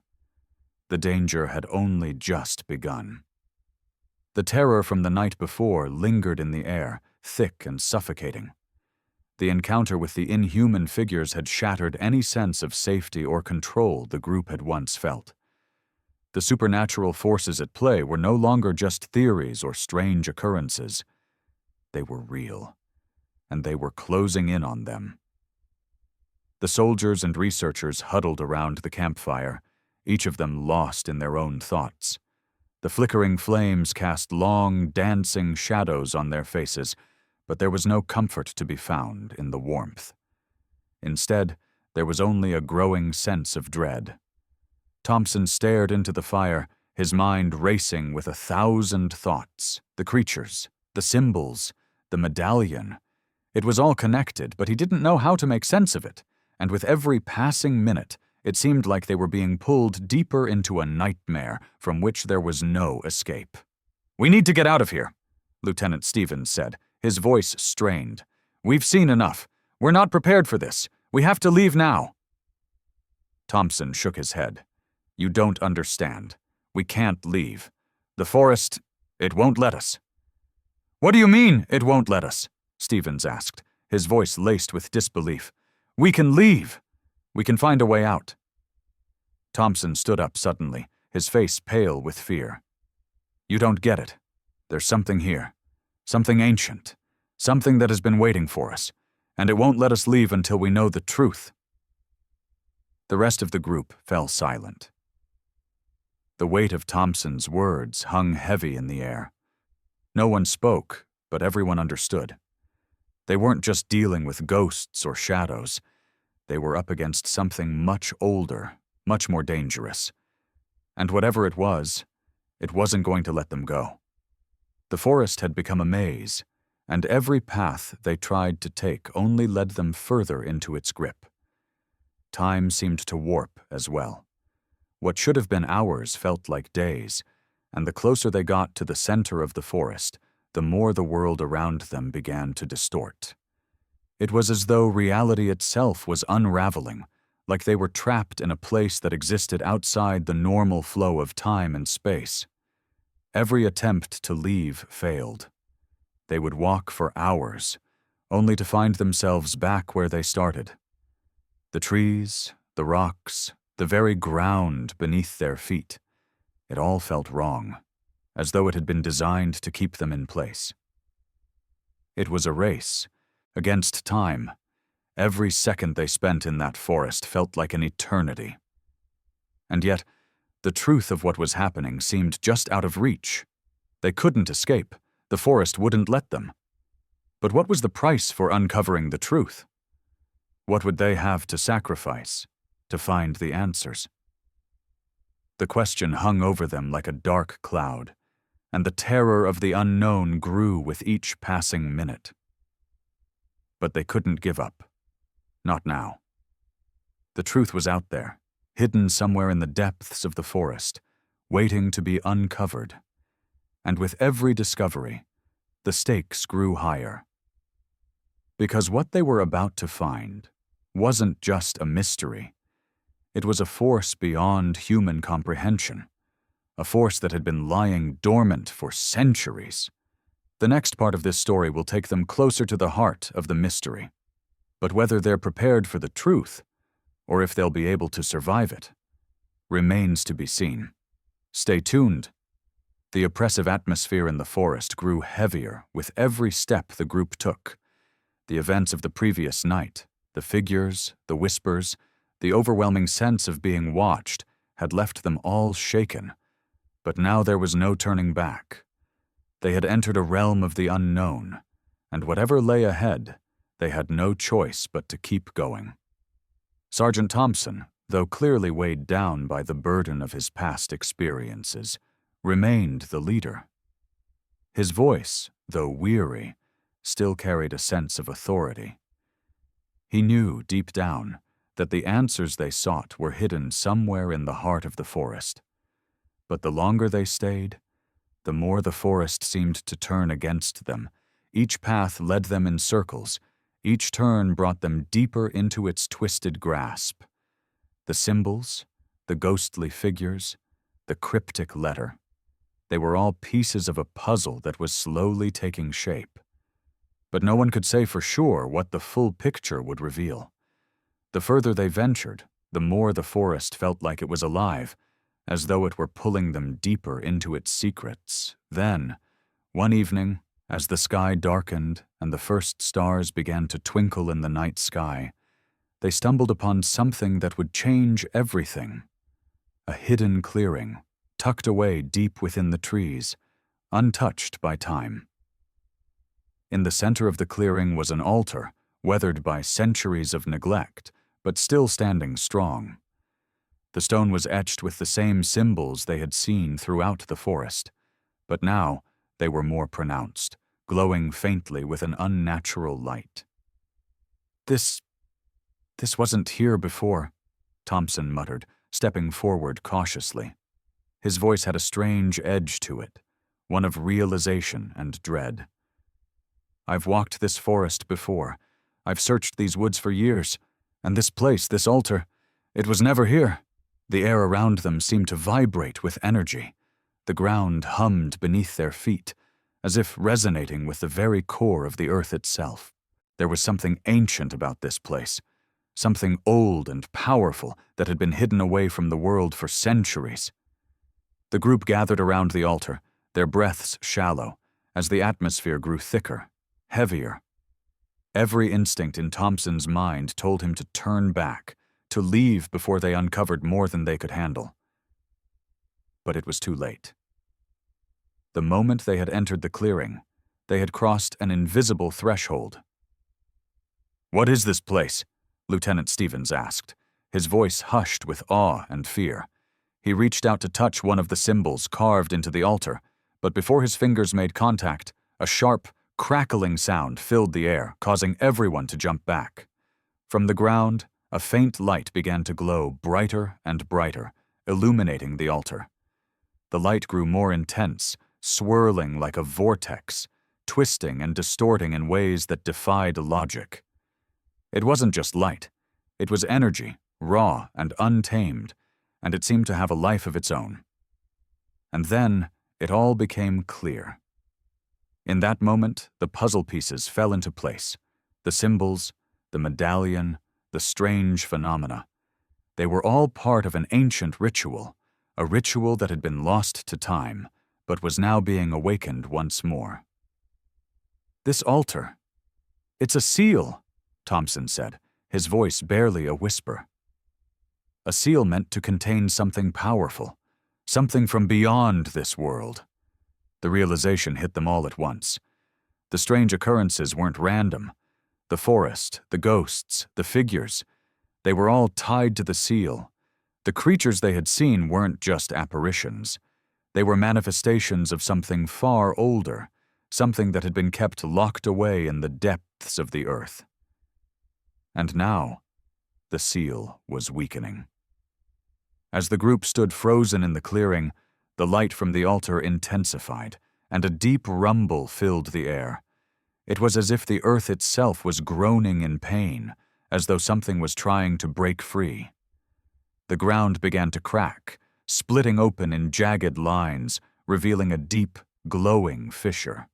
The danger had only just begun. The terror from the night before lingered in the air, thick and suffocating. The encounter with the inhuman figures had shattered any sense of safety or control the group had once felt. The supernatural forces at play were no longer just theories or strange occurrences. They were real, and they were closing in on them. The soldiers and researchers huddled around the campfire, each of them lost in their own thoughts. The flickering flames cast long, dancing shadows on their faces, but there was no comfort to be found in the warmth. Instead, there was only a growing sense of dread. Thompson stared into the fire, his mind racing with 1,000 thoughts. The creatures, the symbols, the medallion. It was all connected, but he didn't know how to make sense of it, and with every passing minute, it seemed like they were being pulled deeper into a nightmare from which there was no escape. "We need to get out of here," Lieutenant Stevens said, his voice strained. "We've seen enough. We're not prepared for this. We have to leave now." Thompson shook his head. "You don't understand. We can't leave. The forest, it won't let us." "What do you mean, it won't let us?" Stevens asked, his voice laced with disbelief. "We can leave. We can find a way out." Thompson stood up suddenly, his face pale with fear. "You don't get it. There's something here. Something ancient. Something that has been waiting for us, and it won't let us leave until we know the truth." The rest of the group fell silent. The weight of Thompson's words hung heavy in the air. No one spoke, but everyone understood. They weren't just dealing with ghosts or shadows. They were up against something much older, much more dangerous. And whatever it wasn't going to let them go. The forest had become a maze, and every path they tried to take only led them further into its grip. Time seemed to warp as well. What should have been hours felt like days, and the closer they got to the center of the forest, the more the world around them began to distort. It was as though reality itself was unraveling, like they were trapped in a place that existed outside the normal flow of time and space. Every attempt to leave failed. They would walk for hours, only to find themselves back where they started. The trees, the rocks, the very ground beneath their feet. It all felt wrong, as though it had been designed to keep them in place. It was a race, against time. Every second they spent in that forest felt like an eternity. And yet, the truth of what was happening seemed just out of reach. They couldn't escape. The forest wouldn't let them. But what was the price for uncovering the truth? What would they have to sacrifice to find the answers? The question hung over them like a dark cloud, and the terror of the unknown grew with each passing minute. But they couldn't give up. Not now. The truth was out there, hidden somewhere in the depths of the forest, waiting to be uncovered. And with every discovery, the stakes grew higher. Because what they were about to find wasn't just a mystery. It was a force beyond human comprehension, a force that had been lying dormant for centuries. The next part of this story will take them closer to the heart of the mystery. But whether they're prepared for the truth, or if they'll be able to survive it, remains to be seen. Stay tuned. The oppressive atmosphere in the forest grew heavier with every step the group took. The events of the previous night, the figures, the whispers, the overwhelming sense of being watched had left them all shaken. But now there was no turning back. They had entered a realm of the unknown, and whatever lay ahead, they had no choice but to keep going. Sergeant Thompson, though clearly weighed down by the burden of his past experiences, remained the leader. His voice, though weary, still carried a sense of authority. He knew deep down that the answers they sought were hidden somewhere in the heart of the forest. But the longer they stayed, the more the forest seemed to turn against them. Each path led them in circles. Each turn brought them deeper into its twisted grasp. The symbols, the ghostly figures, the cryptic letter. They were all pieces of a puzzle that was slowly taking shape. But no one could say for sure what the full picture would reveal. The further they ventured, the more the forest felt like it was alive, as though it were pulling them deeper into its secrets. Then, one evening, as the sky darkened and the first stars began to twinkle in the night sky, they stumbled upon something that would change everything. A hidden clearing, tucked away deep within the trees, untouched by time. In the center of the clearing was an altar, weathered by centuries of neglect, but still standing strong. The stone was etched with the same symbols they had seen throughout the forest, but now they were more pronounced, glowing faintly with an unnatural light. This wasn't here before," Thompson muttered, stepping forward cautiously. His voice had a strange edge to it, one of realization and dread. "I've walked this forest before. I've searched these woods for years, and this place, this altar, it was never here." The air around them seemed to vibrate with energy. The ground hummed beneath their feet, as if resonating with the very core of the earth itself. There was something ancient about this place, something old and powerful that had been hidden away from the world for centuries. The group gathered around the altar, their breaths shallow, as the atmosphere grew thicker, heavier. Every instinct in Thompson's mind told him to turn back, to leave before they uncovered more than they could handle. But it was too late. The moment they had entered the clearing, they had crossed an invisible threshold. "What is this place? Lieutenant Stevens asked, his voice hushed with awe and fear. He reached out to touch one of the symbols carved into the altar, but before his fingers made contact, a sharp, crackling sound filled the air, causing everyone to jump back. From the ground, a faint light began to glow brighter and brighter, illuminating the altar. The light grew more intense, swirling like a vortex, twisting and distorting in ways that defied logic. It wasn't just light. It was energy, raw and untamed, and it seemed to have a life of its own. And then, it all became clear. In that moment, the puzzle pieces fell into place. The symbols, the medallion, the strange phenomena. They were all part of an ancient ritual, a ritual that had been lost to time, but was now being awakened once more. "This altar. It's a seal," Thompson said, his voice barely a whisper. A seal meant to contain something powerful, something from beyond this world. The realization hit them all at once. The strange occurrences weren't random. The forest, the ghosts, the figures, they were all tied to the seal. The creatures they had seen weren't just apparitions. They were manifestations of something far older, something that had been kept locked away in the depths of the earth. And now, the seal was weakening. As the group stood frozen in the clearing, the light from the altar intensified, and a deep rumble filled the air. It was as if the earth itself was groaning in pain, as though something was trying to break free. The ground began to crack, splitting open in jagged lines, revealing a deep, glowing fissure.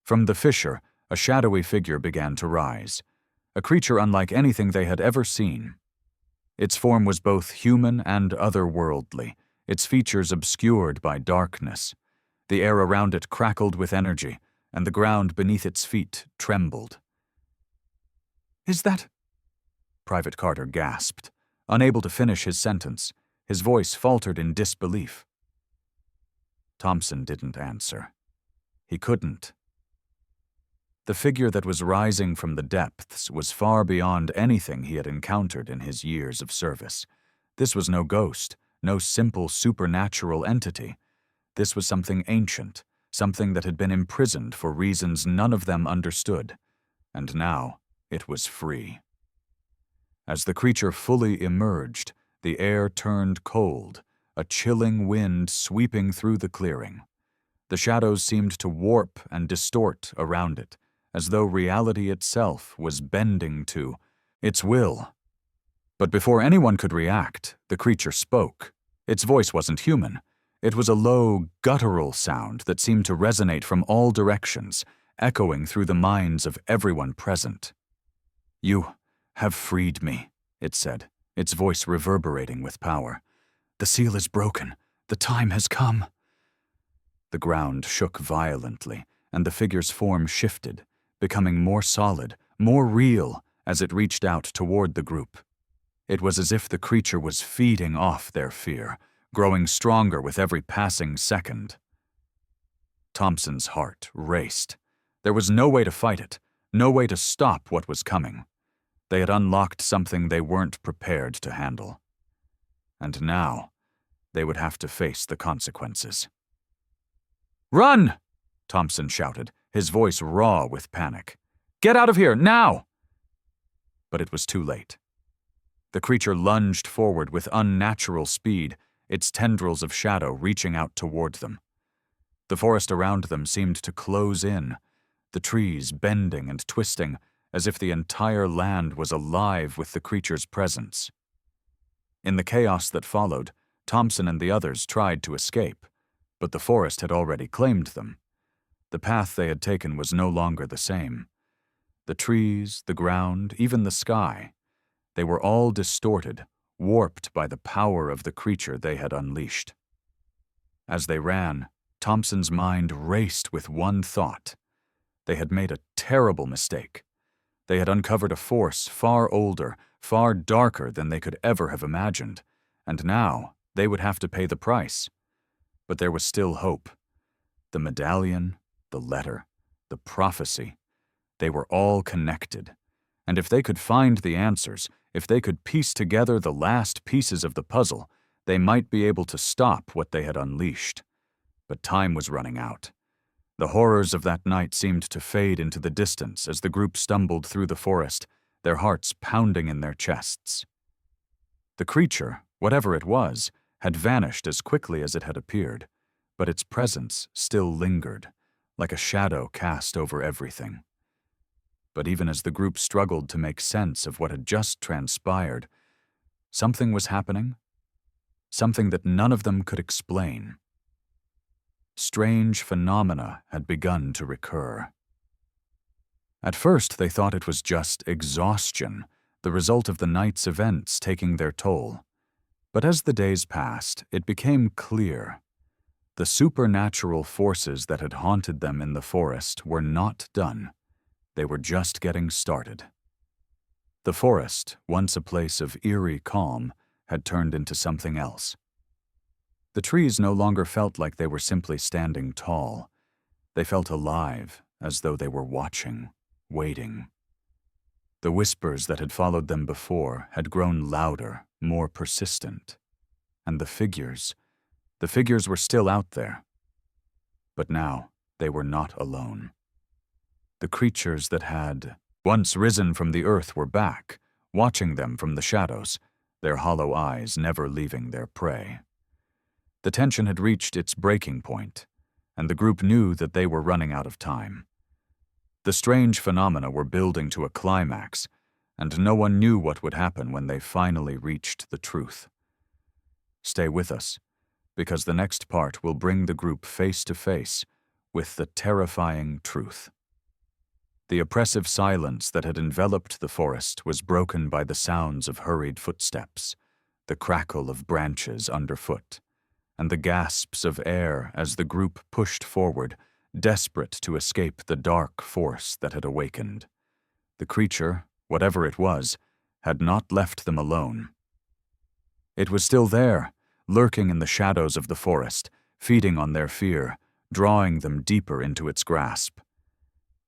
From the fissure, a shadowy figure began to rise, a creature unlike anything they had ever seen. Its form was both human and otherworldly, its features obscured by darkness. The air around it crackled with energy, and the ground beneath its feet trembled. "Is that—" Private Carter gasped, unable to finish his sentence. His voice faltered in disbelief. Thompson didn't answer. He couldn't. The figure that was rising from the depths was far beyond anything he had encountered in his years of service. This was no ghost, no simple supernatural entity. This was something ancient, something that had been imprisoned for reasons none of them understood, and now it was free. As the creature fully emerged, the air turned cold, a chilling wind sweeping through the clearing. The shadows seemed to warp and distort around it, as though reality itself was bending to its will. But before anyone could react, the creature spoke. Its voice wasn't human. It was a low, guttural sound that seemed to resonate from all directions, echoing through the minds of everyone present. "You have freed me," it said, its voice reverberating with power. "The seal is broken. The time has come." The ground shook violently, and the figure's form shifted, becoming more solid, more real, as it reached out toward the group. It was as if the creature was feeding off their fear, growing stronger with every passing second. Thompson's heart raced. There was no way to fight it, no way to stop what was coming. They had unlocked something they weren't prepared to handle. And now, they would have to face the consequences. "Run!" Thompson shouted, his voice raw with panic. "Get out of here, now!" But it was too late. The creature lunged forward with unnatural speed, its tendrils of shadow reaching out toward them. The forest around them seemed to close in, the trees bending and twisting, as if the entire land was alive with the creature's presence. In the chaos that followed, Thompson and the others tried to escape, but the forest had already claimed them. The path they had taken was no longer the same. The trees, the ground, even the sky, they were all distorted, warped by the power of the creature they had unleashed. As they ran, Thompson's mind raced with one thought. They had made a terrible mistake. They had uncovered a force far older, far darker than they could ever have imagined, and now they would have to pay the price. But there was still hope. The medallion, the letter, the prophecy, they were all connected, And if they could find the answers, if they could piece together the last pieces of the puzzle, they might be able to stop what they had unleashed. But time was running out. The horrors of that night seemed to fade into the distance as the group stumbled through the forest, their hearts pounding in their chests. The creature, whatever it was, had vanished as quickly as it had appeared, but its presence still lingered, like a shadow cast over everything. But even as the group struggled to make sense of what had just transpired, something was happening, something that none of them could explain. Strange phenomena had begun to recur. At first, they thought it was just exhaustion, the result of the night's events taking their toll. But as the days passed, it became clear. The supernatural forces that had haunted them in the forest were not done. They were just getting started. The forest, once a place of eerie calm, had turned into something else. The trees no longer felt like they were simply standing tall. They felt alive, as though they were watching, waiting. The whispers that had followed them before had grown louder, more persistent. And the figures were still out there. But now they were not alone. The creatures that had once risen from the earth were back, watching them from the shadows, their hollow eyes never leaving their prey. The tension had reached its breaking point, and the group knew that they were running out of time. The strange phenomena were building to a climax, and no one knew what would happen when they finally reached the truth. Stay with us, because the next part will bring the group face to face with the terrifying truth. The oppressive silence that had enveloped the forest was broken by the sounds of hurried footsteps, the crackle of branches underfoot, and the gasps of air as the group pushed forward, desperate to escape the dark force that had awakened. The creature, whatever it was, had not left them alone. It was still there, lurking in the shadows of the forest, feeding on their fear, drawing them deeper into its grasp.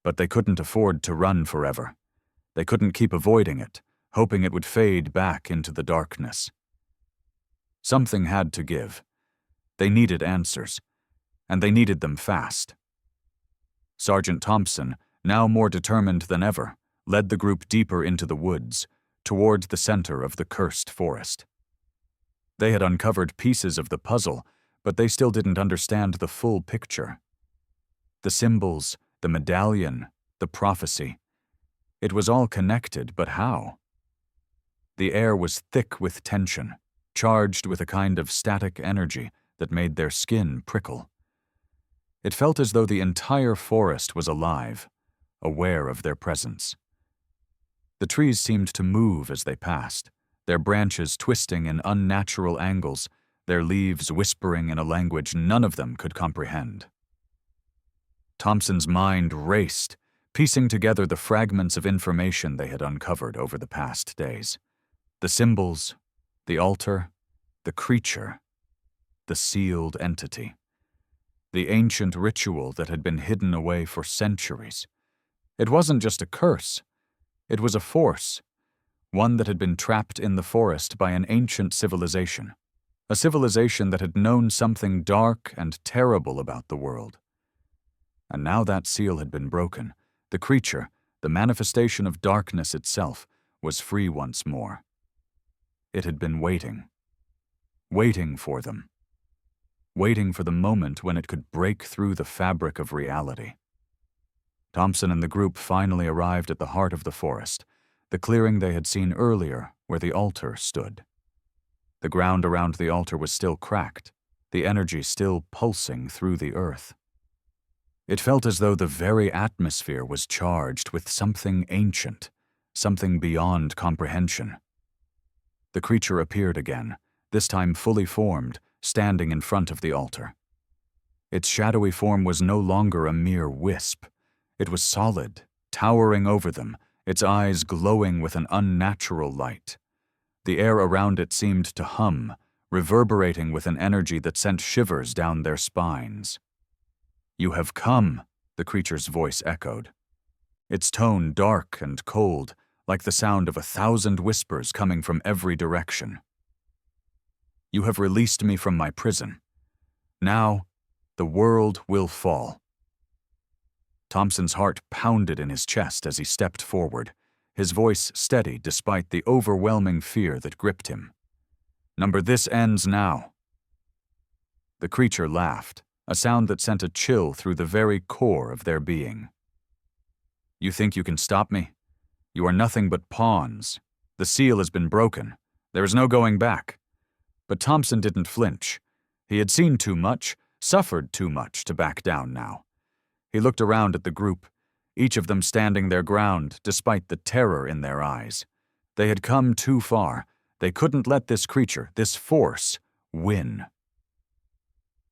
But they couldn't afford to run forever. They couldn't keep avoiding it, hoping it would fade back into the darkness. Something had to give. They needed answers, and they needed them fast. Sergeant Thompson, now more determined than ever, led the group deeper into the woods, toward the center of the cursed forest. They had uncovered pieces of the puzzle, but they still didn't understand the full picture. The symbols, the medallion, the prophecy. It was all connected, but how? The air was thick with tension, charged with a kind of static energy that made their skin prickle. It felt as though the entire forest was alive, aware of their presence. The trees seemed to move as they passed, their branches twisting in unnatural angles, their leaves whispering in a language none of them could comprehend. Thompson's mind raced, piecing together the fragments of information they had uncovered over the past days. The symbols, the altar, the creature, the sealed entity. The ancient ritual that had been hidden away for centuries. It wasn't just a curse. It was a force, one that had been trapped in the forest by an ancient civilization, a civilization that had known something dark and terrible about the world. And now that seal had been broken, the creature, the manifestation of darkness itself, was free once more. It had been waiting for them. Waiting for the moment when it could break through the fabric of reality. Thompson and the group finally arrived at the heart of the forest, the clearing they had seen earlier where the altar stood. The ground around the altar was still cracked, the energy still pulsing through the earth. It felt as though the very atmosphere was charged with something ancient, something beyond comprehension. The creature appeared again, this time fully formed, standing in front of the altar. Its shadowy form was no longer a mere wisp. It was solid, towering over them, its eyes glowing with an unnatural light. The air around it seemed to hum, reverberating with an energy that sent shivers down their spines. "You have come," the creature's voice echoed. Its tone dark and cold, like the sound of 1,000 whispers coming from every direction. "You have released me from my prison. Now, the world will fall." Thompson's heart pounded in his chest as he stepped forward, his voice steady despite the overwhelming fear that gripped him. "This ends now." The creature laughed, a sound that sent a chill through the very core of their being. "You think you can stop me? You are nothing but pawns. The seal has been broken. There is no going back." But Thompson didn't flinch. He had seen too much, suffered too much to back down now. He looked around at the group, each of them standing their ground despite the terror in their eyes. They had come too far. They couldn't let this creature, this force, win.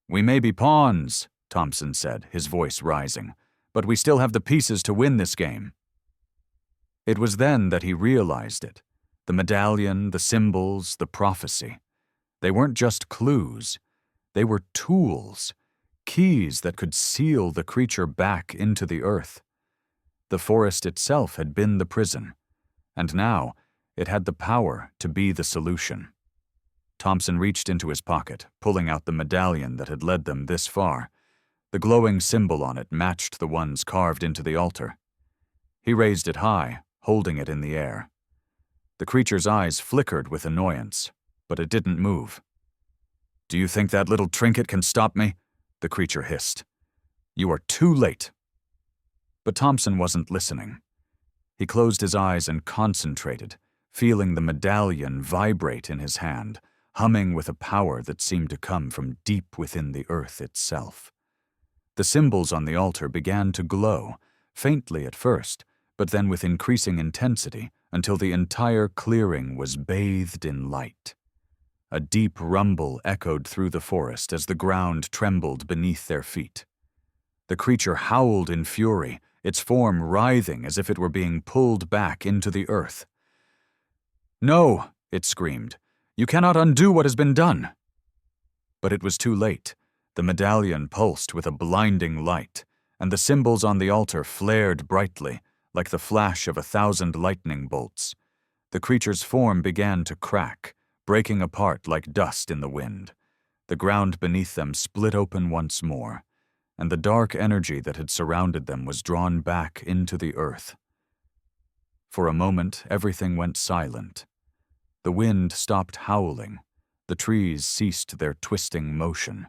"We may be pawns," Thompson said, his voice rising, "but we still have the pieces to win this game." It was then that he realized it. The medallion, the symbols, the prophecy. They weren't just clues. They were tools, keys that could seal the creature back into the earth. The forest itself had been the prison, and now it had the power to be the solution. Thompson reached into his pocket, pulling out the medallion that had led them this far. The glowing symbol on it matched the ones carved into the altar. He raised it high, holding it in the air. The creature's eyes flickered with annoyance, but it didn't move. "Do you think that little trinket can stop me?" the creature hissed. "You are too late." But Thompson wasn't listening. He closed his eyes and concentrated, feeling the medallion vibrate in his hand, humming with a power that seemed to come from deep within the earth itself. The symbols on the altar began to glow, faintly at first, but then with increasing intensity until the entire clearing was bathed in light. A deep rumble echoed through the forest as the ground trembled beneath their feet. The creature howled in fury, its form writhing as if it were being pulled back into the earth. "No," it screamed. "You cannot undo what has been done." But it was too late. The medallion pulsed with a blinding light, and the symbols on the altar flared brightly, like the flash of 1,000 lightning bolts. The creature's form began to crack, breaking apart like dust in the wind. The ground beneath them split open once more, and the dark energy that had surrounded them was drawn back into the earth. For a moment, everything went silent. The wind stopped howling. The trees ceased their twisting motion.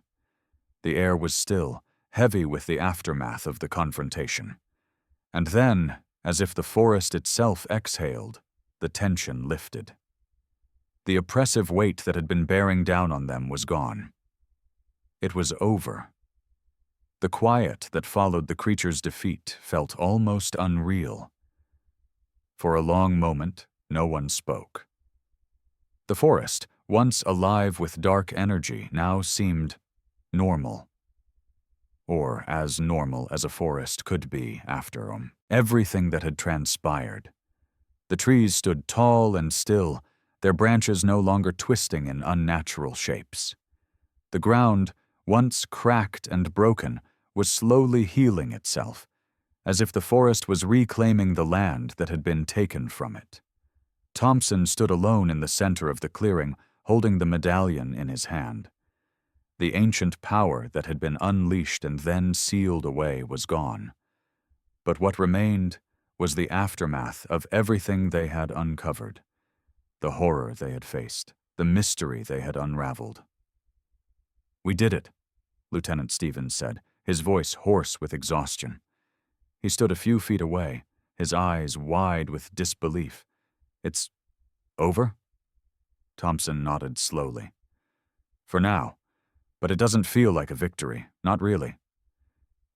The air was still, heavy with the aftermath of the confrontation. And then, as if the forest itself exhaled, the tension lifted. The oppressive weight that had been bearing down on them was gone. It was over. The quiet that followed the creature's defeat felt almost unreal. For a long moment, no one spoke. The forest, once alive with dark energy, now seemed normal. Or as normal as a forest could be after everything that had transpired. The trees stood tall and still, their branches no longer twisting in unnatural shapes. The ground, once cracked and broken, was slowly healing itself, as if the forest was reclaiming the land that had been taken from it. Thompson stood alone in the center of the clearing, holding the medallion in his hand. The ancient power that had been unleashed and then sealed away was gone. But what remained was the aftermath of everything they had uncovered, the horror they had faced, the mystery they had unraveled. "We did it," Lieutenant Stevens said, his voice hoarse with exhaustion. He stood a few feet away, his eyes wide with disbelief. "It's over?" Thompson nodded slowly. "For now, but it doesn't feel like a victory, not really."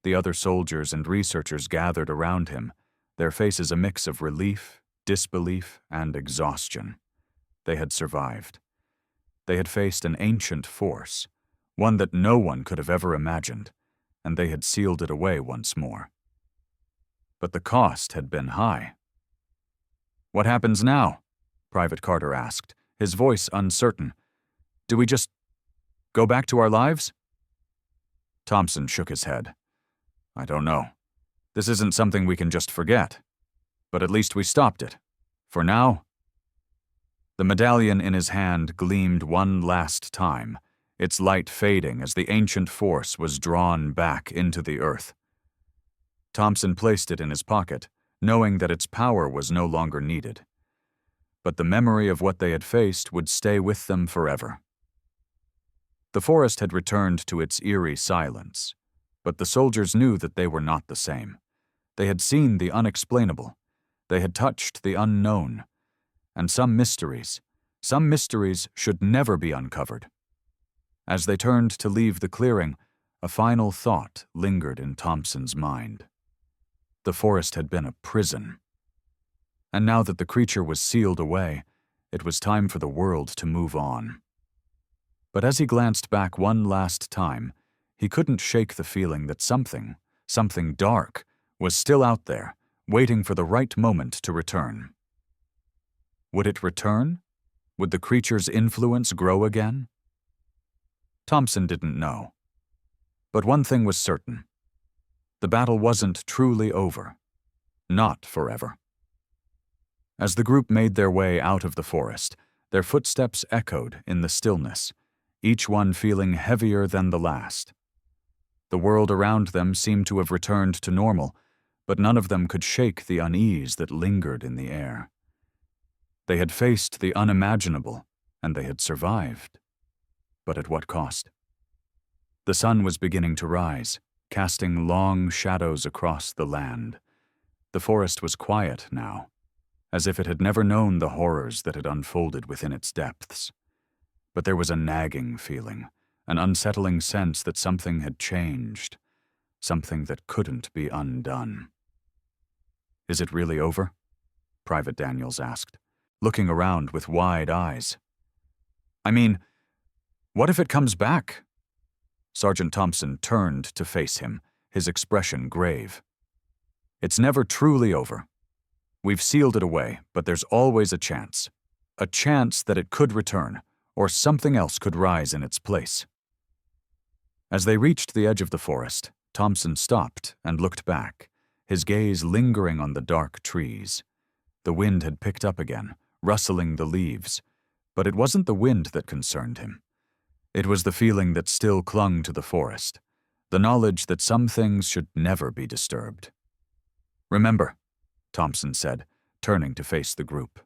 The other soldiers and researchers gathered around him, their faces a mix of relief, disbelief, and exhaustion. They had survived. They had faced an ancient force, one that no one could have ever imagined, and they had sealed it away once more. But the cost had been high. "What happens now?" Private Carter asked, his voice uncertain. "Do we just go back to our lives?" Thompson shook his head. "I don't know. This isn't something we can just forget. But at least we stopped it. For now. The medallion in his hand gleamed one last time, its light fading as the ancient force was drawn back into the earth. Thompson placed it in his pocket, knowing that its power was no longer needed. But the memory of what they had faced would stay with them forever. The forest had returned to its eerie silence, but the soldiers knew that they were not the same. They had seen the unexplainable. They had touched the unknown. And some mysteries should never be uncovered. As they turned to leave the clearing, a final thought lingered in Thompson's mind. The forest had been a prison. And now that the creature was sealed away, it was time for the world to move on. But as he glanced back one last time, he couldn't shake the feeling that something dark, was still out there, waiting for the right moment to return. Would it return? Would the creature's influence grow again? Thompson didn't know. But one thing was certain. The battle wasn't truly over. Not forever. As the group made their way out of the forest, their footsteps echoed in the stillness, each one feeling heavier than the last. The world around them seemed to have returned to normal, but none of them could shake the unease that lingered in the air. They had faced the unimaginable, and they had survived. But at what cost? The sun was beginning to rise, casting long shadows across the land. The forest was quiet now, as if it had never known the horrors that had unfolded within its depths. But there was a nagging feeling, an unsettling sense that something had changed, something that couldn't be undone. "Is it really over?" Private Daniels asked, looking around with wide eyes. "I mean, what if it comes back?" Sergeant Thompson turned to face him, his expression grave. "It's never truly over. We've sealed it away, but there's always a chance that it could return, or something else could rise in its place." As they reached the edge of the forest, Thompson stopped and looked back, his gaze lingering on the dark trees. The wind had picked up again, rustling the leaves, but it wasn't the wind that concerned him. It was the feeling that still clung to the forest, the knowledge that some things should never be disturbed. "Remember," Thompson said, turning to face the group.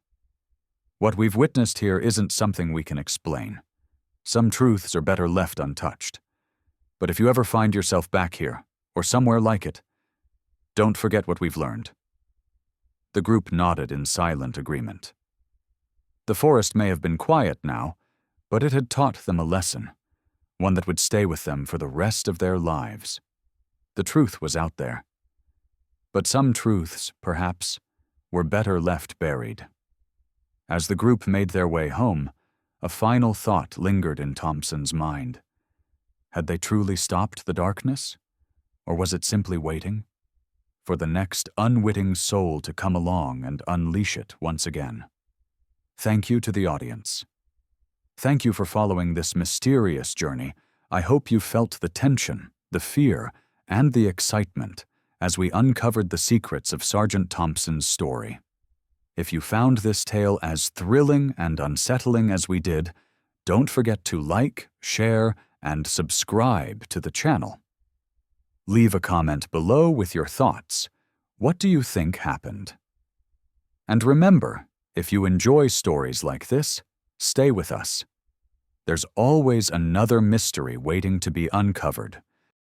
"What we've witnessed here isn't something we can explain. Some truths are better left untouched. But if you ever find yourself back here, or somewhere like it, don't forget what we've learned." The group nodded in silent agreement. The forest may have been quiet now, but it had taught them a lesson, one that would stay with them for the rest of their lives. The truth was out there. But some truths, perhaps, were better left buried. As the group made their way home, a final thought lingered in Thompson's mind. Had they truly stopped the darkness? Or was it simply waiting for the next unwitting soul to come along and unleash it once again? Thank you to the audience. Thank you for following this mysterious journey. I hope you felt the tension, the fear, and the excitement as we uncovered the secrets of Sergeant Thompson's story. If you found this tale as thrilling and unsettling as we did, don't forget to like, share, and subscribe to the channel. Leave a comment below with your thoughts. What do you think happened? And remember, if you enjoy stories like this, stay with us. There's always another mystery waiting to be uncovered.